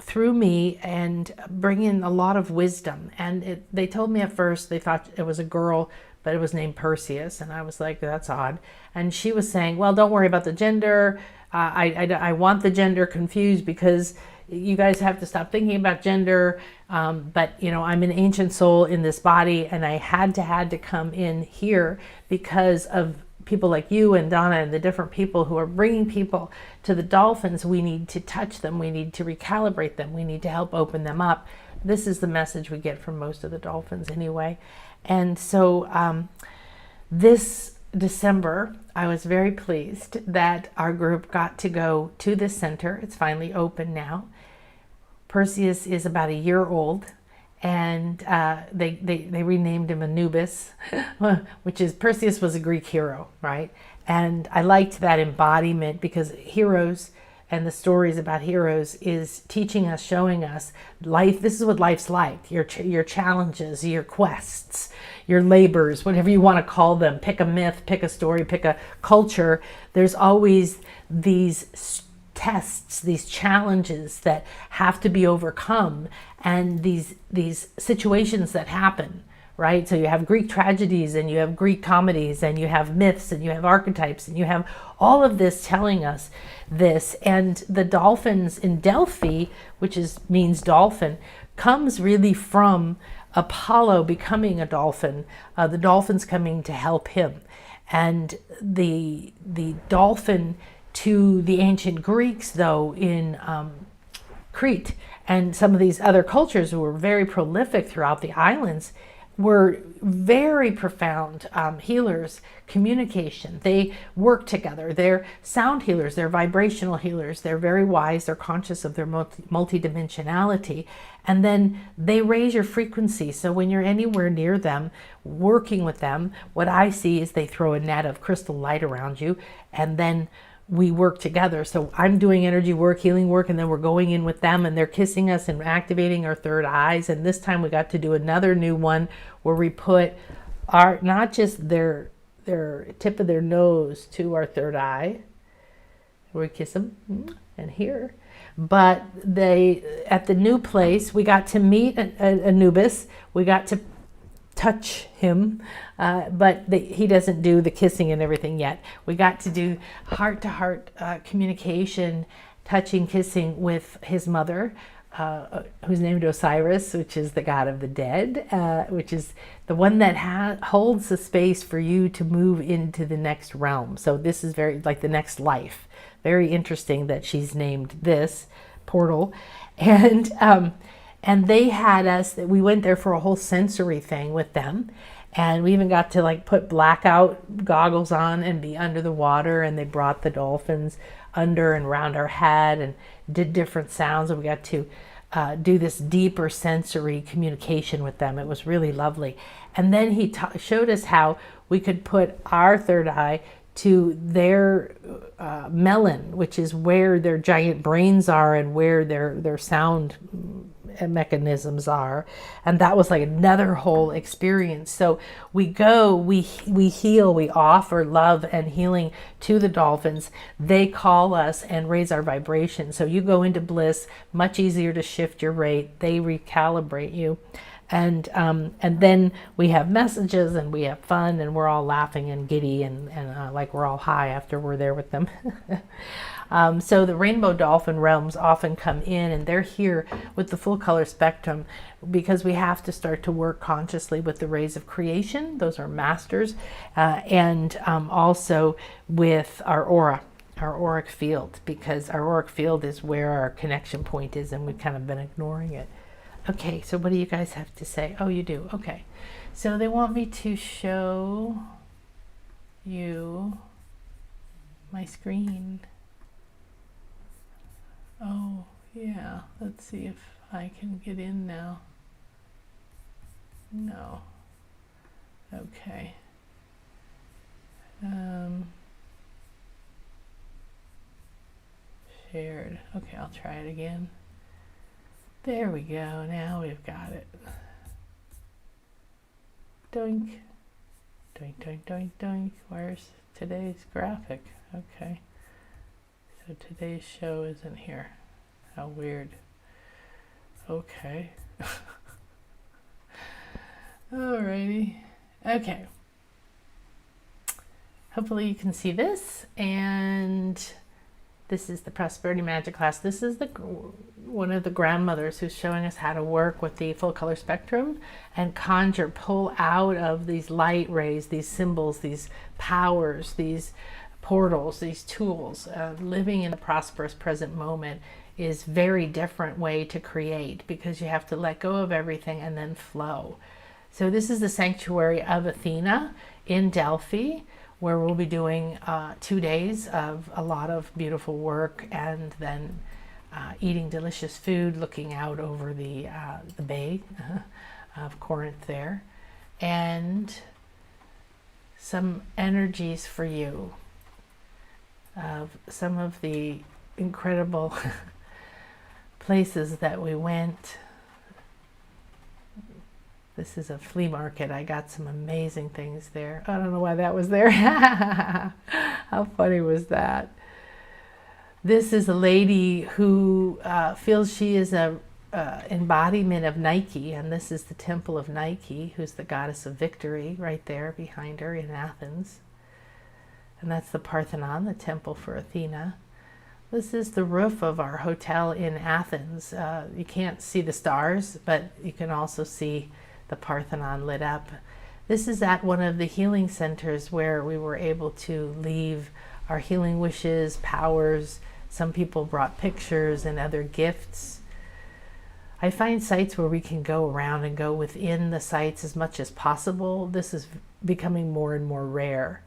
through me and bring in a lot of wisdom. And they told me at first they thought it was a girl, but it was named Perseus. And I was like, that's odd. And she was saying, well, don't worry about the gender. I want the gender confused because you guys have to stop thinking about gender. But you know, I'm an ancient soul in this body, and I had to come in here because of people like you and Donna and the different people who are bringing people to the dolphins. We need to touch them. We need to recalibrate them. We need to help open them up. This is the message we get from most of the dolphins anyway. And so this December, I was very pleased that our group got to go to this center. It's finally open now. Perseus is about a year old, and they renamed him Anubis, which is, Perseus was a Greek hero, right? And I liked that embodiment because heroes and the stories about heroes is teaching us, showing us life. This is what life's like. Your challenges, your quests, your labors, whatever you want to call them. Pick a myth, pick a story, pick a culture. There's always these tests, these challenges that have to be overcome, and these situations that happen, right? So you have Greek tragedies, and you have Greek comedies, and you have myths, and you have archetypes, and you have all of this telling us this. And the dolphins in Delphi, which means dolphin, comes really from Apollo becoming a dolphin, the dolphins coming to help him. And the dolphin to the ancient Greeks, though, in Crete and some of these other cultures who were very prolific throughout the islands, were very profound healers, communication. They work together. They're sound healers. They're vibrational healers. They're very wise. They're conscious of their multidimensionality. And then they raise your frequency. So when you're anywhere near them, working with them, what I see is they throw a net of crystal light around you, and then we work together. So I'm doing energy work, healing work, and then we're going in with them, and they're kissing us and activating our third eyes. And this time we got to do another new one where we put our, not just their tip of their nose to our third eye, where we kiss them and here. But they, at the new place, we got to meet Anubis. We got to touch him, but he doesn't do the kissing and everything yet. We got to do heart-to-heart communication, touching, kissing with his mother, who's named Osiris, which is the god of the dead, which is the one that holds the space for you to move into the next realm. So this is very like the next life. Very interesting that she's named this portal. And they had us, we went there for a whole sensory thing with them. And we even got to like put blackout goggles on and be under the water. And they brought the dolphins under and around our head and did different sounds. And we got to do this deeper sensory communication with them. It was really lovely. And then he showed us how we could put our third eye to their melon, which is where their giant brains are and where their sound mechanisms are. And that was like another whole experience. So we go, we heal, we offer love and healing to the dolphins. They call us and raise our vibration. So you go into bliss, much easier to shift your rate. They recalibrate you. And then we have messages and we have fun and we're all laughing and giddy and like we're all high after we're there with them. So the rainbow dolphin realms often come in, and they're here with the full color spectrum because we have to start to work consciously with the rays of creation. Those are masters, and also with our aura, our auric field, because our auric field is where our connection point is, and we've kind of been ignoring it. Okay, so what do you guys have to say? Oh, you do. Okay. So they want me to show you my screen. Oh, yeah. Let's see if I can get in now. No. Okay. Shared. Okay, I'll try it again. There we go. Now we've got it. Doink. Doink, doink, doink, doink. Where's today's graphic? Okay. So today's show isn't here. How weird. Okay. Alrighty. Okay. Hopefully you can see this, and this is the Prosperity Magic class. This is one of the grandmothers who's showing us how to work with the full color spectrum and conjure, pull out of these light rays, these symbols, these powers, these portals, these tools. Living in a prosperous present moment is very different way to create, because you have to let go of everything and then flow. So this is the sanctuary of Athena in Delphi, where we'll be doing 2 days of a lot of beautiful work, and then eating delicious food, looking out over the bay of Corinth there, and some energies for you of some of the incredible places that we went. This is a flea market. I got some amazing things there. I don't know why that was there. How funny was that? This is a lady who feels she is a embodiment of Nike, and this is the temple of Nike, who's the goddess of victory right there behind her in Athens. And that's the Parthenon, the temple for Athena. This is the roof of our hotel in Athens. You can't see the stars, but you can also see the Parthenon lit up. This is at one of the healing centers where we were able to leave our healing wishes, powers. Some people brought pictures and other gifts. I find sites where we can go around and go within the sites as much as possible. This is becoming more and more rare.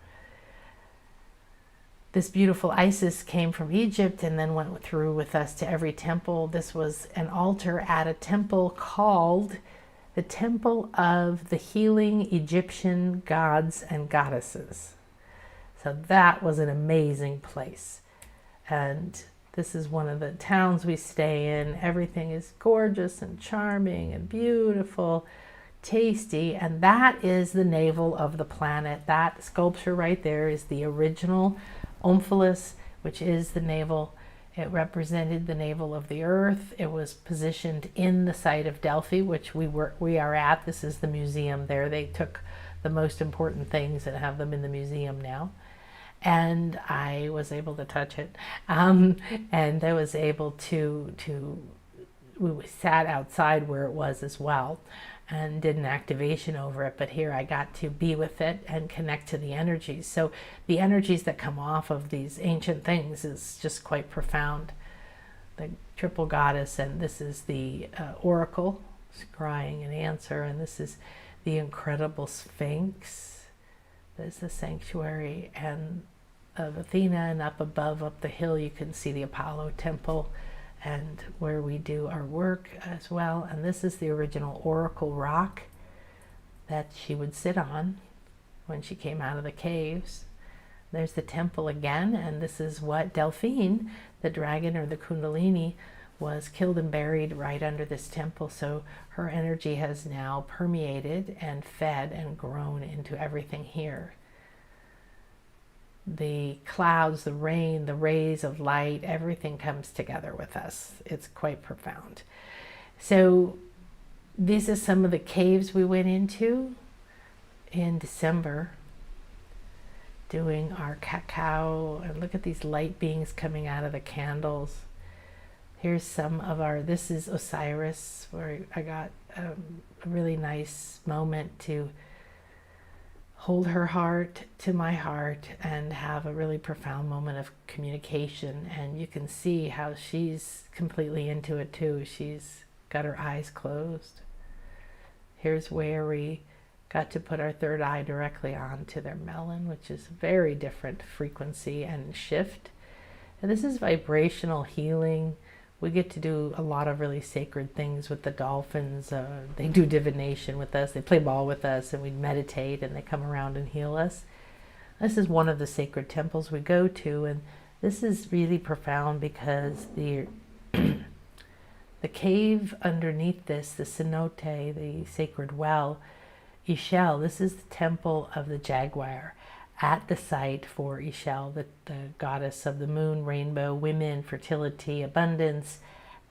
This beautiful Isis came from Egypt and then went through with us to every temple. This was an altar at a temple called the Temple of the Healing Egyptian Gods and Goddesses. So that was an amazing place. And this is one of the towns we stay in. Everything is gorgeous and charming and beautiful, tasty. And that is the navel of the planet. That sculpture right there is the original omphalos, which is the navel. It represented the navel of the earth. It was positioned in the site of Delphi, which we are at. This is the museum there. They took the most important things and have them in the museum now. And I was able to touch it. And I was able to we sat outside where it was as well and did an activation over it, but here I got to be with it and connect to the energies. So the energies that come off of these ancient things is just quite profound. The triple goddess, and this is the oracle scrying an answer, and this is the incredible Sphinx. There's the sanctuary and of Athena, and up above, up the hill, you can see the Apollo temple and where we do our work as well. And this is the original oracle rock that she would sit on when she came out of the caves. There's the temple again, and this is what Delphine, the dragon or the Kundalini, was killed and buried right under this temple. So her energy has now permeated and fed and grown into everything here. The clouds, the rain, the rays of light, everything comes together with us. It's quite profound. So these are some of the caves we went into in December, doing our cacao. And look at these light beings coming out of the candles. Here's some of our, this is Osiris, where I got a really nice moment to hold her heart to my heart and have a really profound moment of communication. And you can see how she's completely into it too. She's got her eyes closed. Here's where we got to put our third eye directly onto their melon, which is a very different frequency and shift. And this is vibrational healing. We get to do a lot of really sacred things with the dolphins. They do divination with us. They play ball with us, and we meditate, and they come around and heal us. This is one of the sacred temples we go to, and this is really profound because the cave underneath this, the cenote, the sacred well, Ishel, this is the temple of the Jaguar at the site for Ishel, the goddess of the moon, rainbow, women, fertility, abundance,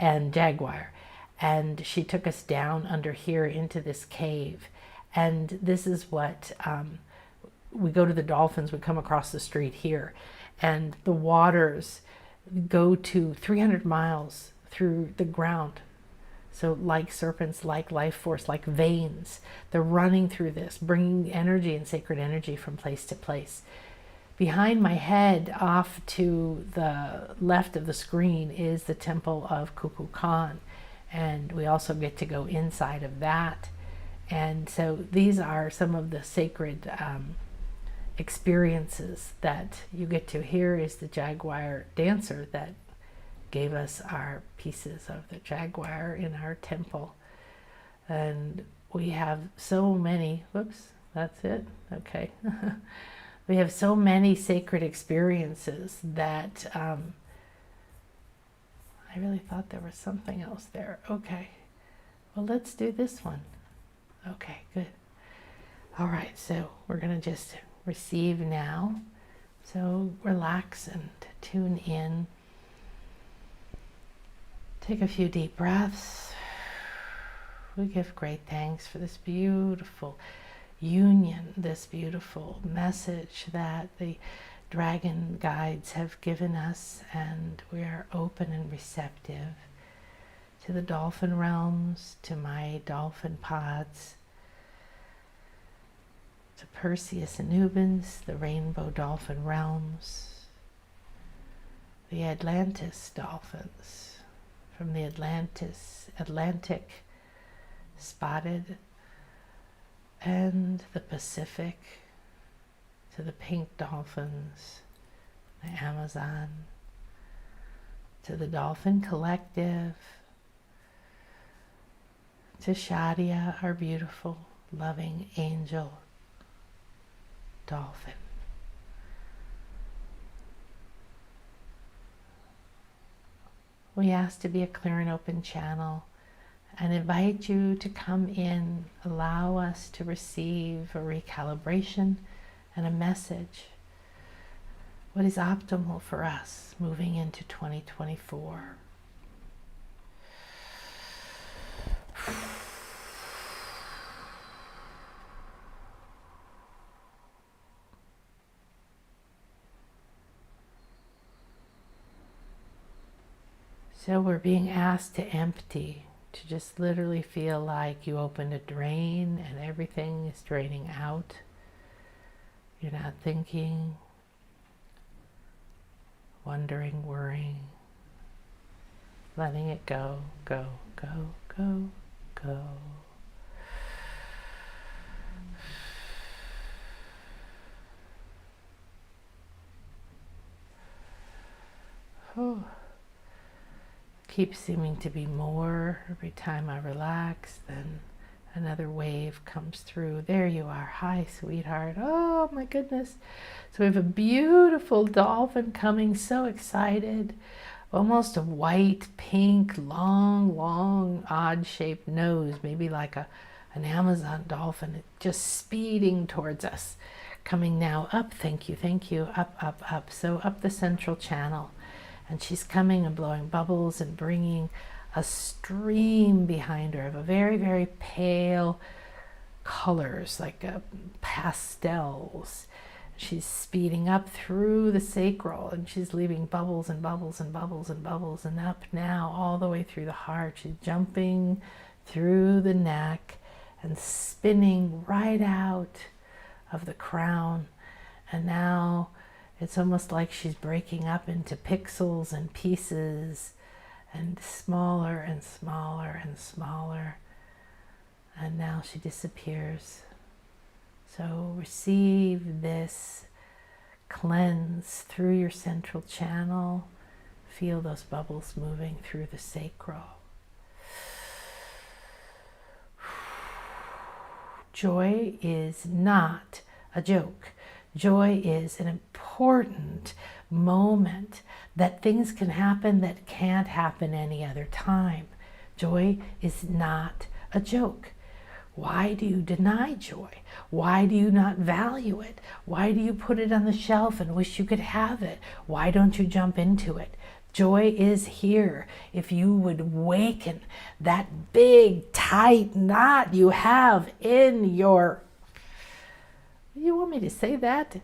and Jaguar. And she took us down under here into this cave. And this is what, we go to the Dolphins, we come across the street here, and the waters go to 300 miles through the ground. So like serpents, like life force, like veins, they're running through this, bringing energy and sacred energy from place to place. Behind my head, off to the left of the screen, is the temple of Kukulkan. And we also get to go inside of that. And so these are some of the sacred experiences that you get to. Here is the Jaguar dancer that gave us our pieces of the Jaguar in our temple. And we have so many, whoops, that's it, okay. We have so many sacred experiences that I really thought there was something else there. Okay, well, let's do this one. Okay, good. All right, so we're gonna just receive now. So relax and tune in. Take a few deep breaths. We give great thanks for this beautiful union, this beautiful message that the dragon guides have given us, and we are open and receptive to the dolphin realms, to my dolphin pods, to Perseus and Nubens, the rainbow dolphin realms, the Atlantis dolphins, from the Atlantic spotted, and the Pacific, to the pink dolphins, the Amazon, to the Dolphin Collective, to Shadia, our beautiful, loving angel dolphin. We ask to be a clear and open channel and invite you to come in, allow us to receive a recalibration and a message. What is optimal for us moving into 2024? So we're being asked to empty, to just literally feel like you opened a drain and everything is draining out. You're not thinking, wondering, worrying, letting it go, go, go, go, go. Oh. keeps seeming to be more. Every time I relax, then another wave comes through. There you are. Hi, sweetheart. Oh my goodness. So we have a beautiful dolphin coming, so excited. Almost a white, pink, long, odd-shaped nose, maybe like an Amazon dolphin, just speeding towards us. Coming now up, thank you, up. So up the central channel. And she's coming and blowing bubbles and bringing a stream behind her of a very, very pale colors, like pastels. She's speeding up through the sacral, and she's leaving bubbles and bubbles and bubbles and bubbles, and up now all the way through the heart. She's jumping through the neck and spinning right out of the crown. And now it's almost like she's breaking up into pixels and pieces, and smaller and smaller and smaller. And now she disappears. So receive this cleanse through your central channel. Feel those bubbles moving through the sacral. Joy is not a joke. Joy is an important moment that things can happen that can't happen any other time. Joy is not a joke. Why do you deny joy? Why do you not value it? Why do you put it on the shelf and wish you could have it? Why don't you jump into it? Joy is here. If you would waken that big, tight knot you have in your... You want me to say that?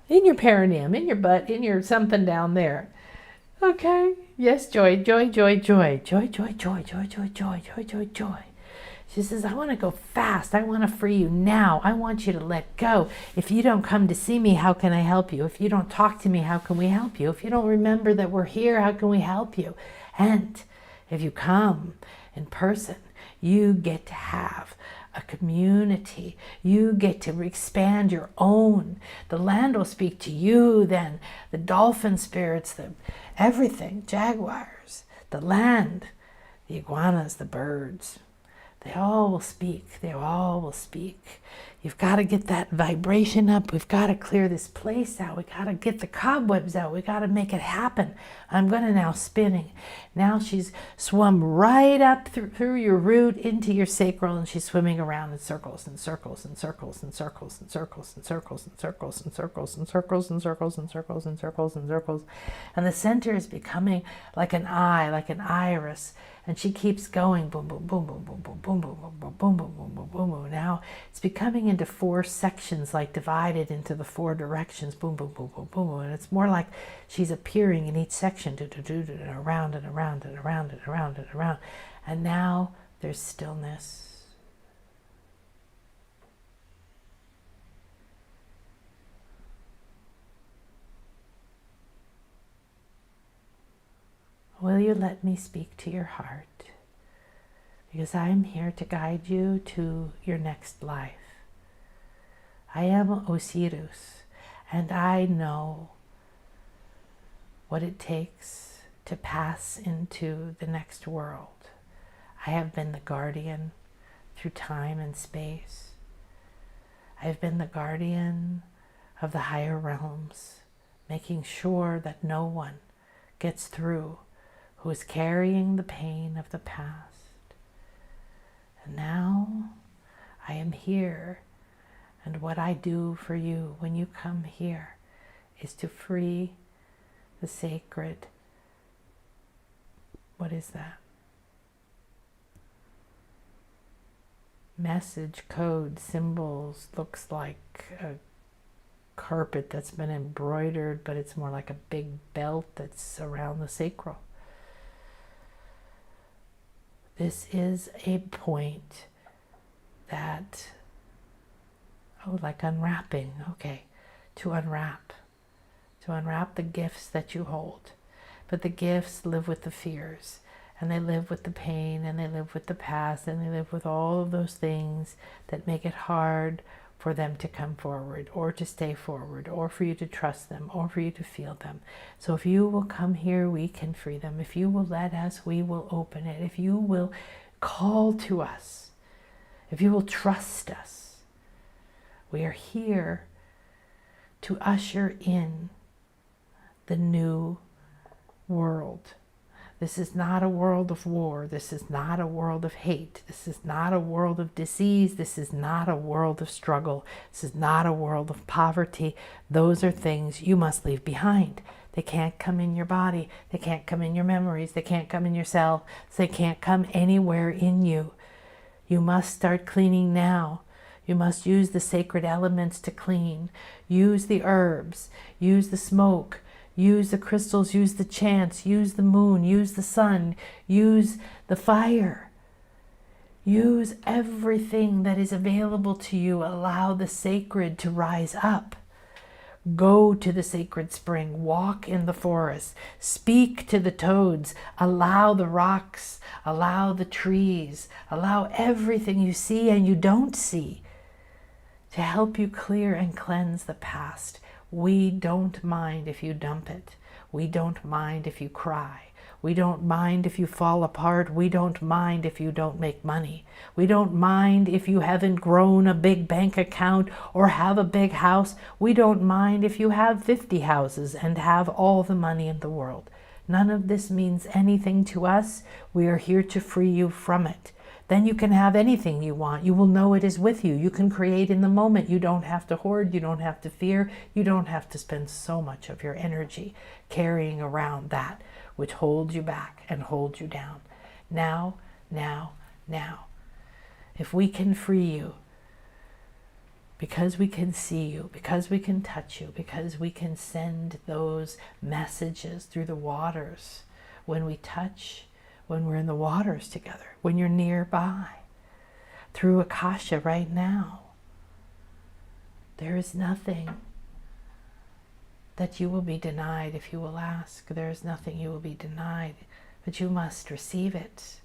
In your perineum, in your butt, in your something down there. Okay? Yes, joy, joy, joy, joy, joy, joy, joy, joy, joy, joy, joy, joy, joy. She says, I want to go fast. I want to free you now. I want you to let go. If you don't come to see me, how can I help you? If you don't talk to me, how can we help you? If you don't remember that we're here, how can we help you? And if you come in person, you get to have a community. You get to expand your own. The land will speak to you then. The dolphin spirits, everything, jaguars, the land, the iguanas, the birds, they all will speak. They all will speak. You've got to get that vibration up. We've got to clear this place out. We've got to get the cobwebs out. We've got to make it happen. I'm going to now spinning. Now she's swum right up through your root into your sacral, and she's swimming around in circles and circles and circles and circles and circles and circles and circles and circles and circles and circles and circles and circles and circles. And the center is becoming like an eye, like an iris. And she keeps going, boom, boom, boom, boom, boom, boom, boom, boom, boom, boom, boom, boom, boom, boom, boom, boom. Now it's becoming into 4 sections, like divided into the 4 directions, boom, boom, boom, boom, boom, boom. And it's more like she's appearing in each section, around and around and around and around and around. And now there's stillness. Will you let me speak to your heart? Because I am here to guide you to your next life. I am Osiris, and I know what it takes to pass into the next world. I have been the guardian through time and space. I have been the guardian of the higher realms, making sure that no one gets through who is carrying the pain of the past. And now I am here, and what I do for you when you come here is to free the sacred, what is that? Message, code, symbols, looks like a carpet that's been embroidered, but it's more like a big belt that's around the sacral. This is a point that, like unwrapping, okay, to unwrap the gifts that you hold. But the gifts live with the fears, and they live with the pain, and they live with the past, and they live with all of those things that make it hard for them to come forward or to stay forward or for you to trust them or for you to feel them. So if you will come here, we can free them. If you will let us, we will open it. If you will call to us, if you will trust us, we are here to usher in the new world. This is not a world of war. This is not a world of hate. This is not a world of disease. This is not a world of struggle. This is not a world of poverty. Those are things you must leave behind. They can't come in your body. They can't come in your memories. They can't come in your cells. They can't come anywhere in you. You must start cleaning now. You must use the sacred elements to clean. Use the herbs. Use the smoke. Use the crystals, use the chants, use the moon, use the sun, use the fire. Use everything that is available to you. Allow the sacred to rise up. Go to the sacred spring, walk in the forest, speak to the toads, allow the rocks, allow the trees, allow everything you see and you don't see to help you clear and cleanse the past. We don't mind if you dump it. We don't mind if you cry. We don't mind if you fall apart. We don't mind if you don't make money. We don't mind if you haven't grown a big bank account or have a big house. We don't mind if you have 50 houses and have all the money in the world. None of this means anything to us. We are here to free you from it. Then you can have anything you want. You will know it is with you. You can create in the moment. You don't have to hoard. You don't have to fear. You don't have to spend so much of your energy carrying around that which holds you back and holds you down. Now, now, now. If we can free you, because we can see you, because we can touch you, because we can send those messages through the waters when we touch, when we're in the waters together, when you're nearby, through Akasha right now. There is nothing that you will be denied if you will ask. There is nothing you will be denied, but you must receive it.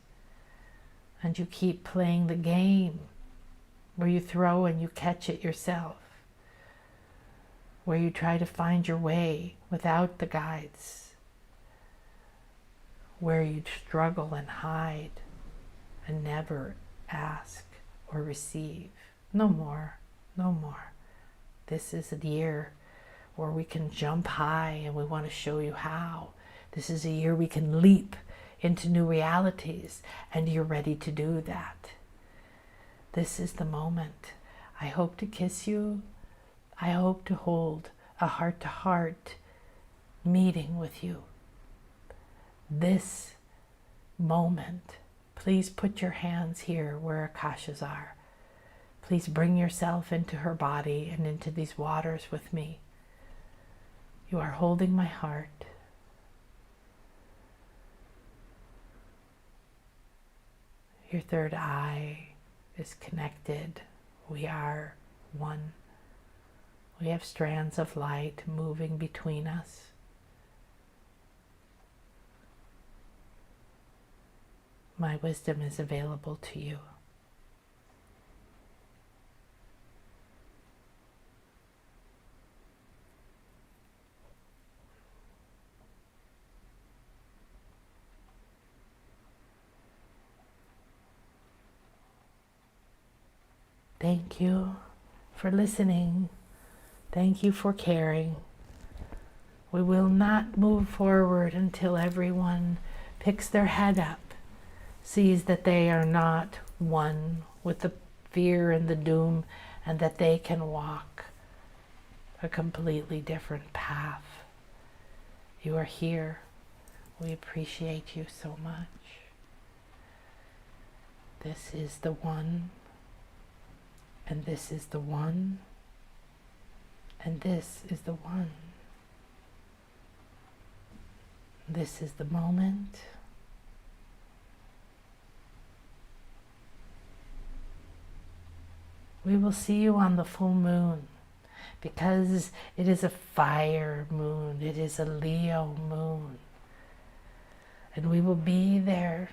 And you keep playing the game where you throw and you catch it yourself, where you try to find your way without the guides, where you struggle and hide and never ask or receive. No more, no more. This is a year where we can jump high and we want to show you how. This is a year we can leap into new realities and you're ready to do that. This is the moment. I hope to kiss you. I hope to hold a heart-to-heart meeting with you. This moment, please put your hands here where Akashas are. Please bring yourself into her body and into these waters with me. You are holding my heart. Your third eye is connected. We are one. We have strands of light moving between us. My wisdom is available to you. Thank you for listening. Thank you for caring. We will not move forward until everyone picks their head up, sees that they are not one with the fear and the doom, and that they can walk a completely different path. You are here. We appreciate you so much. This is the one, and this is the one, and this is the one. This is the moment. We will see you on the full moon, because it is a fire moon. It is a Leo moon. And we will be there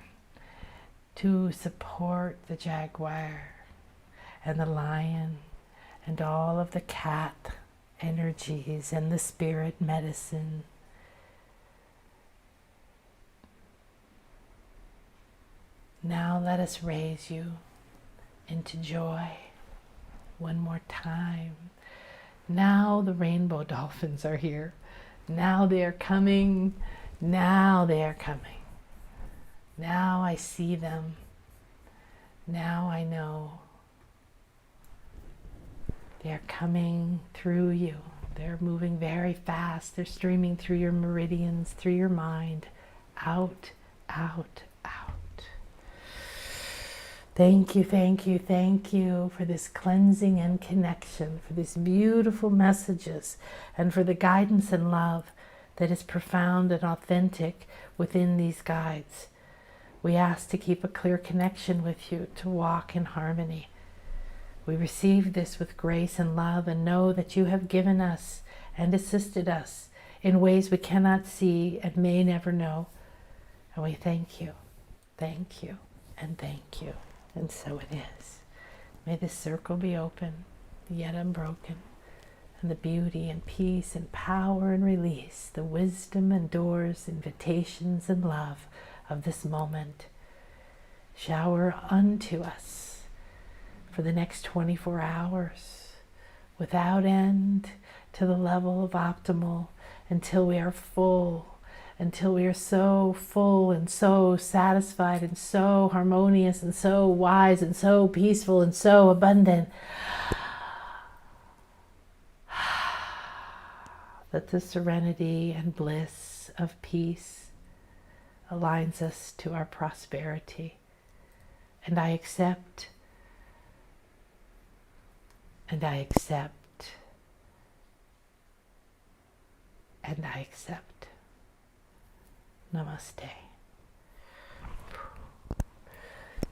to support the Jaguar and the lion and all of the cat energies and the spirit medicine. Now let us raise you into joy one more time. Now the rainbow dolphins are here. Now they are coming. Now they are coming. Now I see them. Now I know. They are coming through you. They're moving very fast. They're streaming through your meridians, through your mind, out, out, out. Thank you, thank you, thank you for this cleansing and connection, for these beautiful messages, and for the guidance and love that is profound and authentic within these guides. We ask to keep a clear connection with you, to walk in harmony. We receive this with grace and love and know that you have given us and assisted us in ways we cannot see and may never know. And we thank you, and thank you. And so it is. May this circle be open, yet unbroken, and the beauty and peace and power and release, the wisdom and doors, invitations and love of this moment shower unto us for the next 24 hours without end, to the level of optimal, until we are full, until we are so full and so satisfied and so harmonious and so wise and so peaceful and so abundant that the serenity and bliss of peace aligns us to our prosperity. And I accept, and I accept, and I accept. Namaste.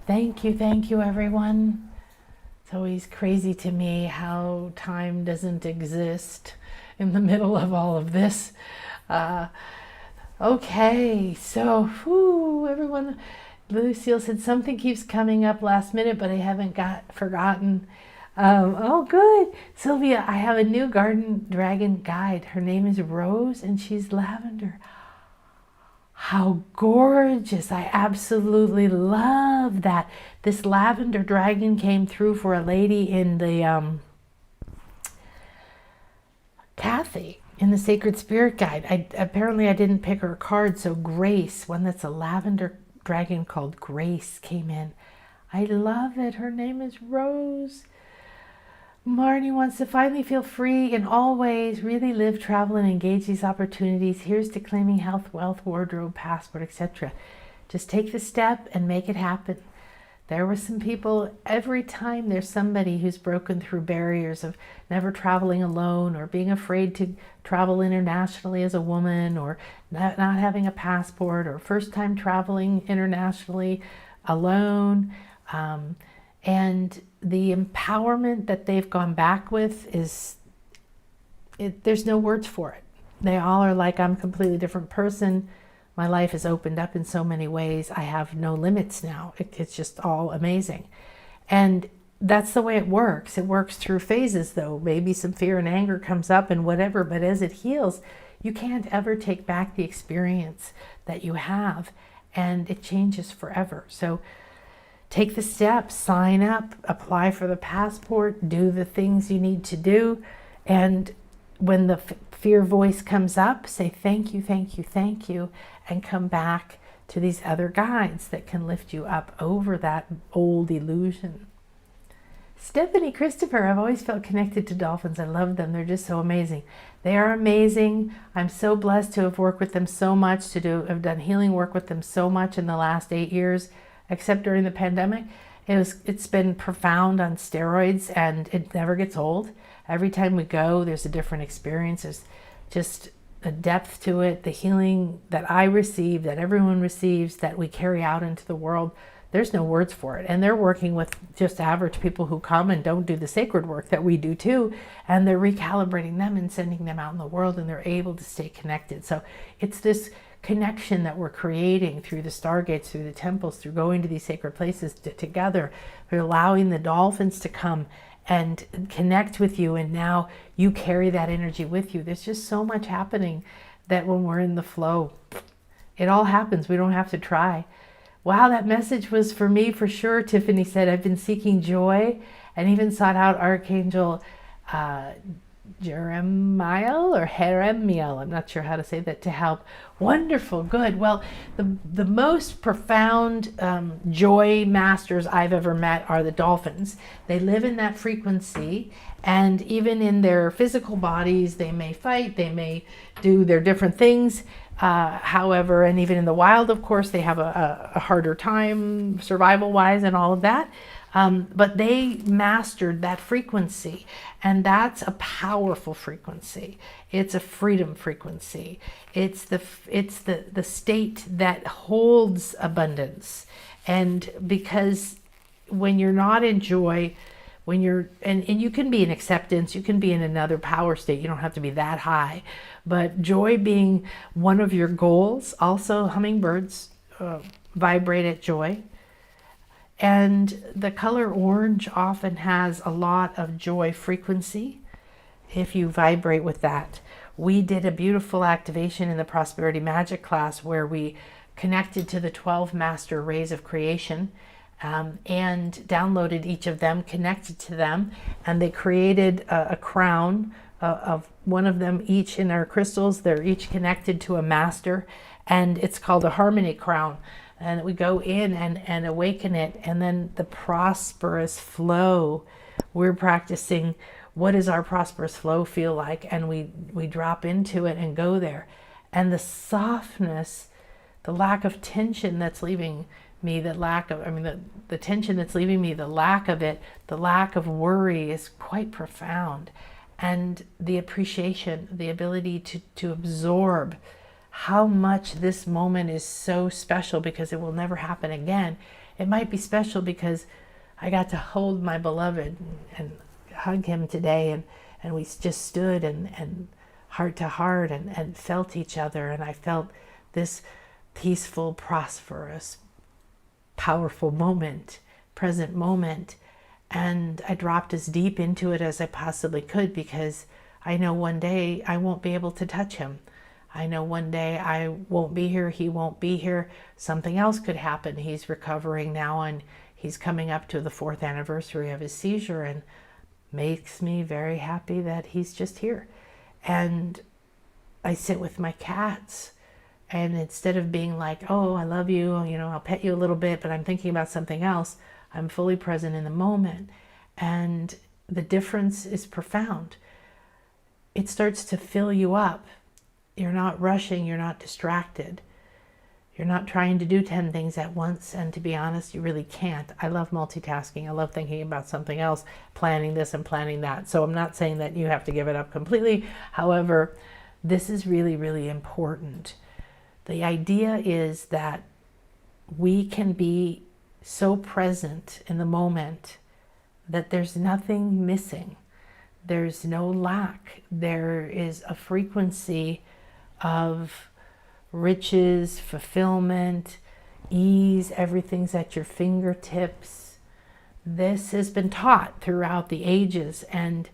Thank you, everyone. It's always crazy to me how time doesn't exist in the middle of all of this. Okay, so everyone, Lucille said something keeps coming up last minute, but I haven't forgotten. Oh, good. Sylvia, I have a new garden dragon guide. Her name is Rose and she's lavender. How gorgeous. I absolutely love that. This lavender dragon came through for a lady in the Kathy in the Sacred Spirit Guide. Apparently I didn't pick her card, so Grace, one that's a lavender dragon called Grace, came in. I love it. Her name is Rose. Marnie wants to finally feel free in all ways, really live, travel, and engage these opportunities. Here's to claiming health, wealth, wardrobe, passport, etc. Just take the step and make it happen. There were some people, every time there's somebody who's broken through barriers of never traveling alone or being afraid to travel internationally as a woman or not having a passport or first time traveling internationally alone. And the empowerment that they've gone back with there's no words for it. They all are like, I'm a completely different person. My life has opened up in so many ways. I have no limits now. It's just all amazing. And that's the way it works. It works through phases though. Maybe some fear and anger comes up and whatever, but as it heals, you can't ever take back the experience that you have, and it changes forever. So take the steps, sign up, apply for the passport, do the things you need to do. And when the fear voice comes up, say thank you, and come back to these other guides that can lift you up over that old illusion. Stephanie Christopher, I've always felt connected to dolphins. I love them. They're just so amazing. They are amazing. I'm so blessed to have worked with them so much, have done healing work with them so much in the last 8 years. Except during the pandemic, it's been profound on steroids, and it never gets old. Every time we go, there's a different experience. There's just a depth to it. The healing that I receive, that everyone receives, that we carry out into the world, there's no words for it. And they're working with just average people who come and don't do the sacred work that we do too. And they're recalibrating them and sending them out in the world, and they're able to stay connected. So it's this connection that we're creating through the stargates, through the temples, through going to these sacred places together. We're allowing the dolphins to come and connect with you, and now you carry that energy with you. There's just so much happening that when we're in the flow, it all happens. We don't have to try. Wow, that message was for me for sure. Tiffany said, I've been seeking joy and even sought out Archangel Jeremiel or Jeremiel, I'm not sure how to say that, to help. Wonderful, good. Well, the most profound joy masters I've ever met are the dolphins. They live in that frequency, and even in their physical bodies, they may fight, they may do their different things. However, and even in the wild, of course, they have a harder time survival-wise and all of that. But they mastered that frequency, and that's a powerful frequency. It's a freedom frequency. It's the state that holds abundance. And because when you're not in joy, when you're, and you can be in acceptance, you can be in another power state, you don't have to be that high, but joy being one of your goals. Also, hummingbirds vibrate at joy. And the color orange often has a lot of joy frequency if you vibrate with that. We did a beautiful activation in the Prosperity Magic class where we connected to the 12 master rays of creation and downloaded each of them, connected to them, and they created a crown of one of them each in our crystals. They're each connected to a master, and it's called a harmony crown. And we go in and awaken it, and then the prosperous flow, we're practicing what does our prosperous flow feel like, and we drop into it and go there. And the softness, the lack of tension that's leaving me, the tension that's leaving me, the lack of it, the lack of worry is quite profound. And the appreciation, the ability to absorb how much this moment is so special because it will never happen again. It might be special because I got to hold my beloved and hug him today, and we just stood and heart to heart and felt each other, and I felt this peaceful, prosperous, powerful moment, present moment, and I dropped as deep into it as I possibly could because I know one day I won't be able to touch him. I know one day I won't be here, he won't be here, something else could happen. He's recovering now, and he's coming up to the 4th anniversary of his seizure, and makes me very happy that he's just here. And I sit with my cats, and instead of being like, oh, I love you, I'll pet you a little bit, but I'm thinking about something else, I'm fully present in the moment. And the difference is profound. It starts to fill you up. You're not rushing, you're not distracted. You're not trying to do 10 things at once, and to be honest, you really can't. I love multitasking. I love thinking about something else, planning this and planning that. So I'm not saying that you have to give it up completely. However, this is really, really important. The idea is that we can be so present in the moment that there's nothing missing. There's no lack. There is a frequency of riches, fulfillment, ease, everything's at your fingertips. This has been taught throughout the ages, and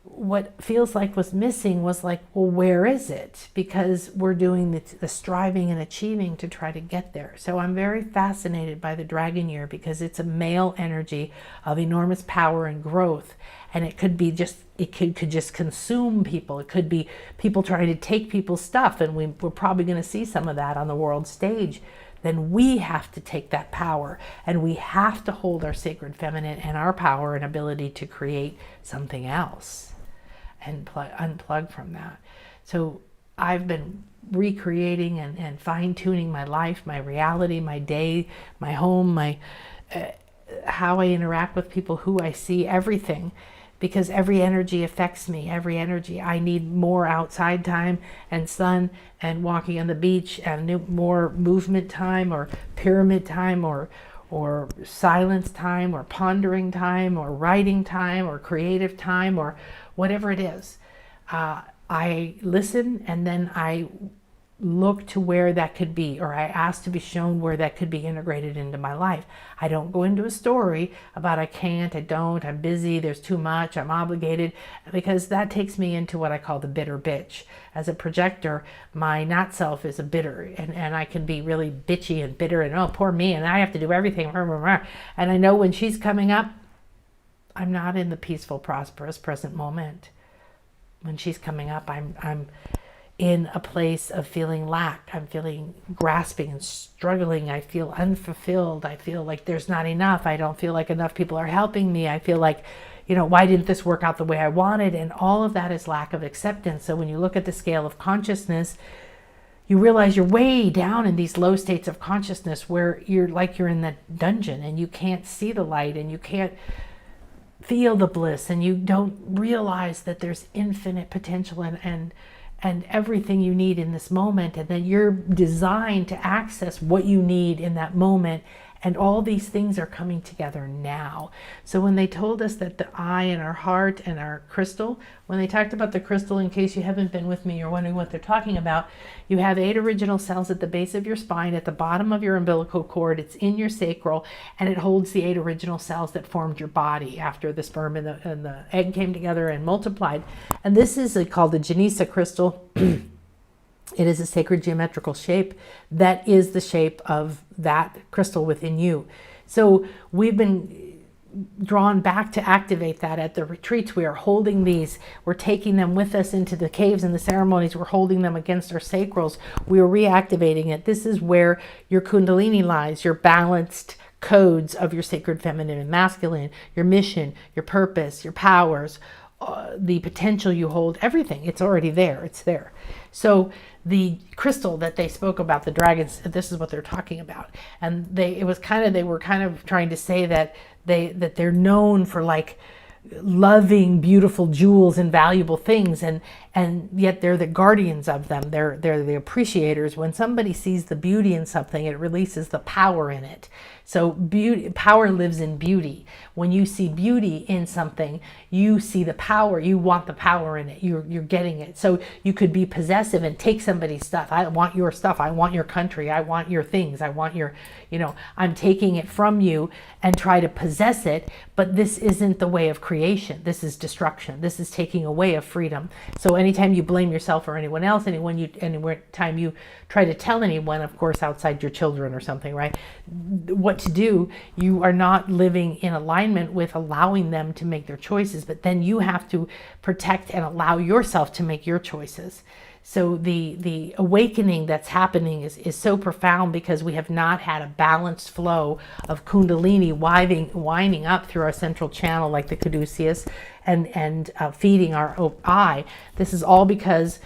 what feels like was missing was like, well, where is it? Because we're doing the striving and achieving to try to get there. So I'm very fascinated by the dragon year because it's a male energy of enormous power and growth. And it could be just, it could just consume people. It could be people trying to take people's stuff. And we're probably going to see some of that on the world stage. Then we have to take that power, and we have to hold our sacred feminine and our power and ability to create something else and unplug from that. So I've been recreating and fine-tuning my life, my reality, my day, my home, my how I interact with people, who I see, everything, because every energy affects me. Every energy. I need more outside time and sun and walking on the beach, and more movement time or pyramid time or silence time or pondering time or writing time or creative time or whatever it is. I listen, and then I look to where that could be, or I ask to be shown where that could be integrated into my life. I don't go into a story about I can't, I don't, I'm busy, there's too much, I'm obligated, because that takes me into what I call the bitter bitch. As a projector, my not self is a bitter, and I can be really bitchy and bitter and, oh, poor me, and I have to do everything. And I know when she's coming up, I'm not in the peaceful, prosperous present moment. When she's coming up, I'm in a place of feeling lack. I'm feeling grasping and struggling. I feel unfulfilled. I feel like there's not enough. I don't feel like enough people are helping me. I feel like, why didn't this work out the way I wanted? And all of that is lack of acceptance. So when you look at the scale of consciousness, you realize you're way down in these low states of consciousness where you're in that dungeon and you can't see the light and you can't feel the bliss, and you don't realize that there's infinite potential and everything you need in this moment, and then you're designed to access what you need in that moment. And all these things are coming together now. So when they told us that the eye and our heart and our crystal, when they talked about the crystal, in case you haven't been with me, you're wondering what they're talking about, you have 8 original cells at the base of your spine, at the bottom of your umbilical cord. It's in your sacral, and it holds the 8 original cells that formed your body after the sperm and the egg came together and multiplied. And this is called the Janisa crystal. It is a sacred geometrical shape that is the shape of that crystal within you. So we've been drawn back to activate that at the retreats. We are holding these. We're taking them with us into the caves and the ceremonies. We're holding them against our sacrals. We are reactivating it. This is where your kundalini lies, your balanced codes of your sacred feminine and masculine, your mission, your purpose, your powers, the potential you hold, everything. It's already there. It's there. So the crystal that they spoke about, the dragons, this is what they're talking about. And they were kind of trying to say that they're known for like loving beautiful jewels and valuable things, and yet they're the guardians of them. They're the appreciators. When somebody sees the beauty in something, it releases the power in it. So power lives in beauty. When you see beauty in something, you see the power. You want the power in it. You're getting it. So you could be possessive and take somebody's stuff. I want your stuff. I want your country. I want your things. I want your, I'm taking it from you and try to possess it. But this isn't the way of creation. This is destruction. This is taking away of freedom. So anytime you blame yourself or anyone else, anytime you try to tell anyone, of course, outside your children or something, right, what to do, you are not living in alignment with allowing them to make their choices, but then you have to protect and allow yourself to make your choices. So the awakening that's happening is so profound because we have not had a balanced flow of kundalini winding up through our central channel like the caduceus and feeding our eye. This is all because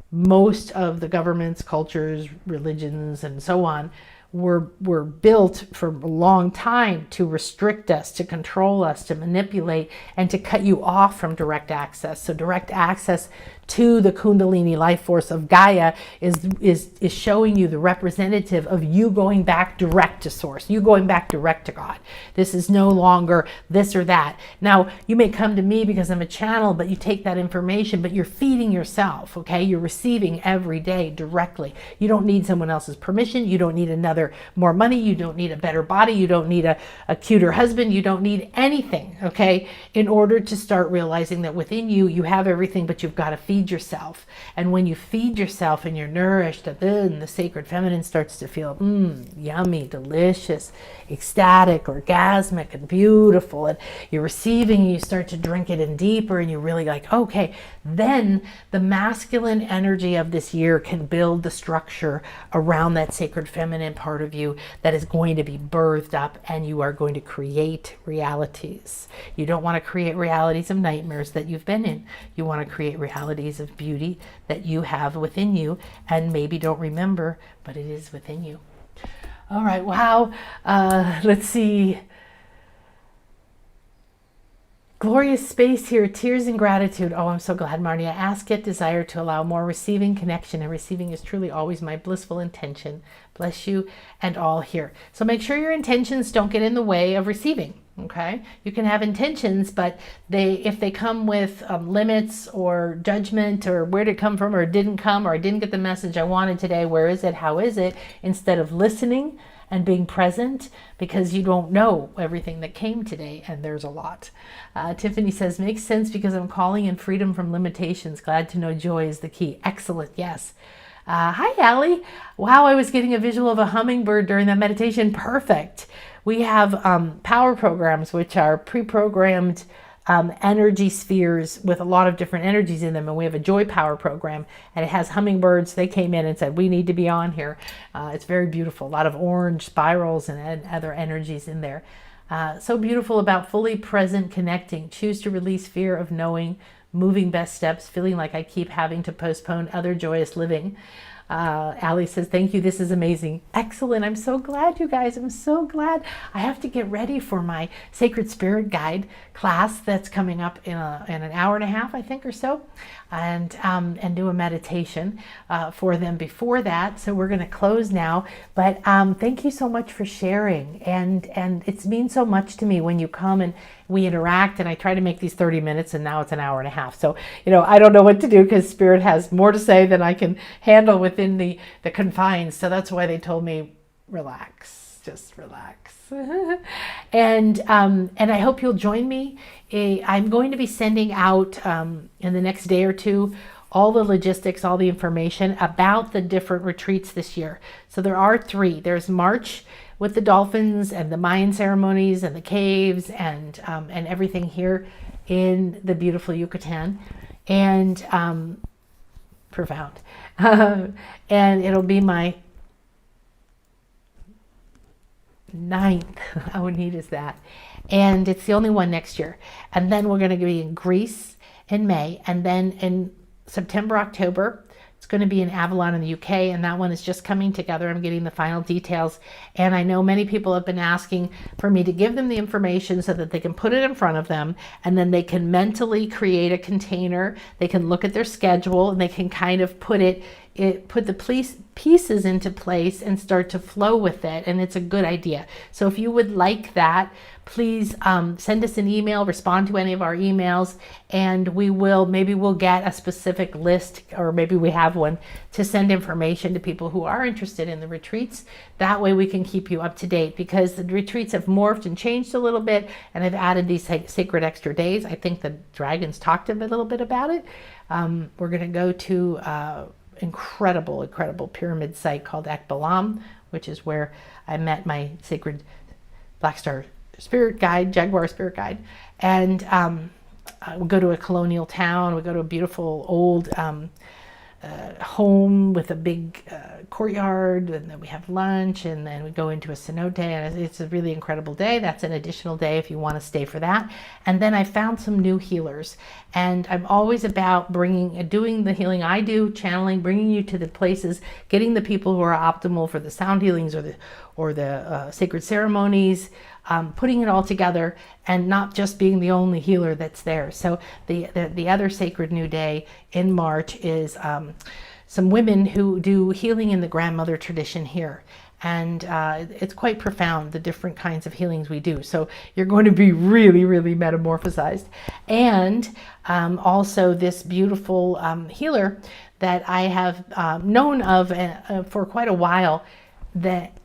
most of the governments, cultures, religions, and so on were built for a long time to restrict us, to control us, to manipulate, and to cut you off from direct access. So direct access to the Kundalini life force of Gaia is showing you the representative of you going back direct to source, you going back direct to God. This is no longer this or that. Now, you may come to me because I'm a channel, but you take that information, but you're feeding yourself, okay? You're receiving every day directly. You don't need someone else's permission. You don't need more money. You don't need a better body. You don't need a cuter husband. You don't need anything, okay? In order to start realizing that within you, you have everything, but you've got to feed yourself. And when you feed yourself and you're nourished, then the sacred feminine starts to feel yummy, delicious, ecstatic, orgasmic, and beautiful. And you're receiving, and you start to drink it in deeper, and you're really like, okay, then the masculine energy of this year can build the structure around that sacred feminine part of you that is going to be birthed up, and you are going to create realities. You don't want to create realities of nightmares that you've been in. You want to create realities of beauty that you have within you and maybe don't remember, but it is within you. All right, wow. Let's see. Glorious space here, tears and gratitude. Oh, I'm so glad, Marnie. I ask it, desire to allow more receiving connection, and receiving is truly always my blissful intention. Bless you and all here. So make sure your intentions don't get in the way of receiving. Okay, you can have intentions, but if they come with limits or judgment, or where did it come from, or it didn't come, or I didn't get the message I wanted today, where is it, how is it, instead of listening and being present, because you don't know everything that came today, and there's a lot. Tiffany says, makes sense because I'm calling in freedom from limitations. Glad to know joy is the key. Excellent, yes. Hi, Allie. Wow, I was getting a visual of a hummingbird during that meditation. Perfect. We have power programs, which are pre-programmed energy spheres with a lot of different energies in them, and we have a joy power program, and it has hummingbirds. They came in and said we need to be on here. It's very beautiful, a lot of orange spirals and other energies in there. So beautiful about fully present connecting. Choose to release fear of knowing, moving best steps, feeling like I keep having to postpone other joyous living. Allie says, thank you. This is amazing. Excellent. I'm so glad, you guys. I'm so glad. I have to get ready for my Sacred Spirit Guide class that's coming up in an hour and a half, I think, or so, and do a meditation for them before that. So we're going to close now. But thank you so much for sharing. And it means so much to me when you come and we interact, and I try to make these 30 minutes, and now it's an hour and a half. So, I don't know what to do, because Spirit has more to say than I can handle within the confines. So that's why they told me, relax, just relax. And I hope you'll join me. I'm going to be sending out in the next day or two all the logistics, all the information about the different retreats this year. So there are 3. There's March with the Dolphins and the Mayan ceremonies and the caves and everything here in the beautiful Yucatan, and profound. And it'll be my 9th. How neat is that? And it's the only one next year. And then we're going to be in Greece in May, and then in September, October, it's going to be in Avalon in the UK, and that one is just coming together. I'm getting the final details, and I know many people have been asking for me to give them the information so that they can put it in front of them, and then they can mentally create a container. They can look at their schedule, and they can kind of put the pieces into place and start to flow with it, and it's a good idea. So if you would like that, please send us an email, respond to any of our emails, and maybe we'll get a specific list, or maybe we have one, to send information to people who are interested in the retreats. That way we can keep you up to date, because the retreats have morphed and changed a little bit, and I've added these sacred extra days. I think the dragons talked a little bit about it. We're going to go to incredible pyramid site called Ekbalam, which is where I met my sacred Black Star spirit guide, Jaguar spirit guide. And we go to a colonial town. We go to a beautiful old home with a big courtyard, and then we have lunch, and then we go into a cenote, and it's a really incredible day. That's an additional day if you want to stay for that. And then I found some new healers, and I'm always about doing the healing I do, channeling, bringing you to the places, getting the people who are optimal for the sound healings or the sacred ceremonies, putting it all together, and not just being the only healer that's there. So the other sacred new day in March is some women who do healing in the grandmother tradition here. And it's quite profound, the different kinds of healings we do. So you're going to be really, really metamorphosized. And also this beautiful healer that I have known of for quite a while, that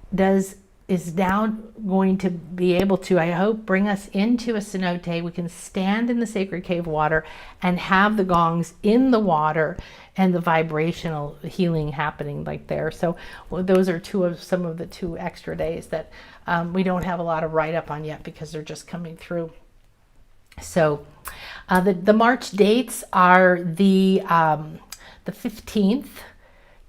is now going to be able to, I hope, bring us into a cenote. We can stand in the sacred cave water and have the gongs in the water and the vibrational healing happening like there. So those are some of the 2 extra days that we don't have a lot of write-up on yet, because they're just coming through. So the March dates are the 15th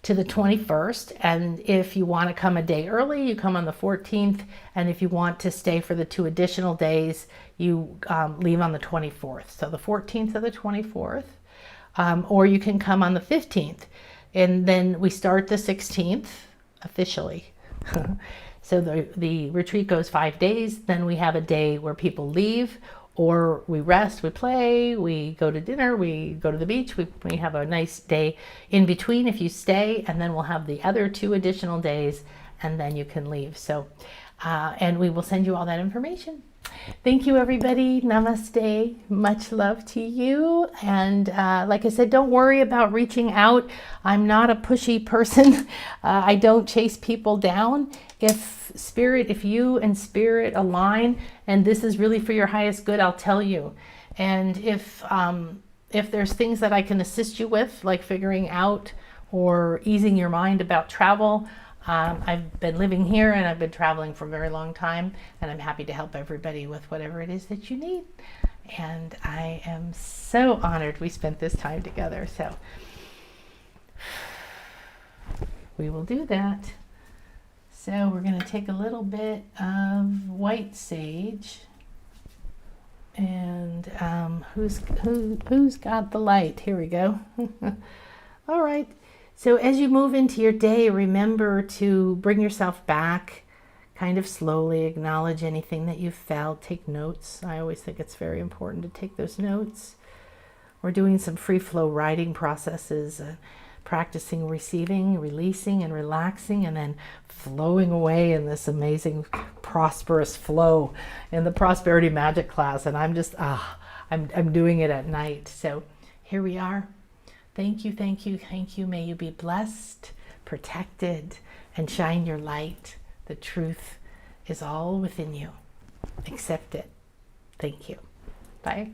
to the 21st, and if you want to come a day early, you come on the 14th, and if you want to stay for the 2 additional days, you leave on the 24th. So the 14th or the 24th, or you can come on the 15th, and then we start the 16th officially. So the retreat goes 5 days, then we have a day where people leave, or we rest, we play, we go to dinner, we go to the beach, we have a nice day in between if you stay, and then we'll have the other 2 additional days, and then you can leave. So, and we will send you all that information. Thank you, everybody. Namaste. Much love to you. And like I said, don't worry about reaching out. I'm not a pushy person. I don't chase people down. If you and spirit align, and this is really for your highest good, I'll tell you. And if there's things that I can assist you with, like figuring out or easing your mind about travel, I've been living here and I've been traveling for a very long time, and I'm happy to help everybody with whatever it is that you need. And I am so honored we spent this time together. So we will do that. So we're going to take a little bit of white sage, and who's got the light? Here we go. All right. So as you move into your day, remember to bring yourself back, kind of slowly acknowledge anything that you felt. Take notes. I always think it's very important to take those notes. We're doing some free flow writing processes, practicing receiving, releasing, and relaxing, and then flowing away in this amazing prosperous flow in the prosperity magic class. And I'm just, I'm doing it at night. So here we are. Thank you, thank you, thank you. May you be blessed, protected, and shine your light. The truth is all within you. Accept it. Thank you. Bye.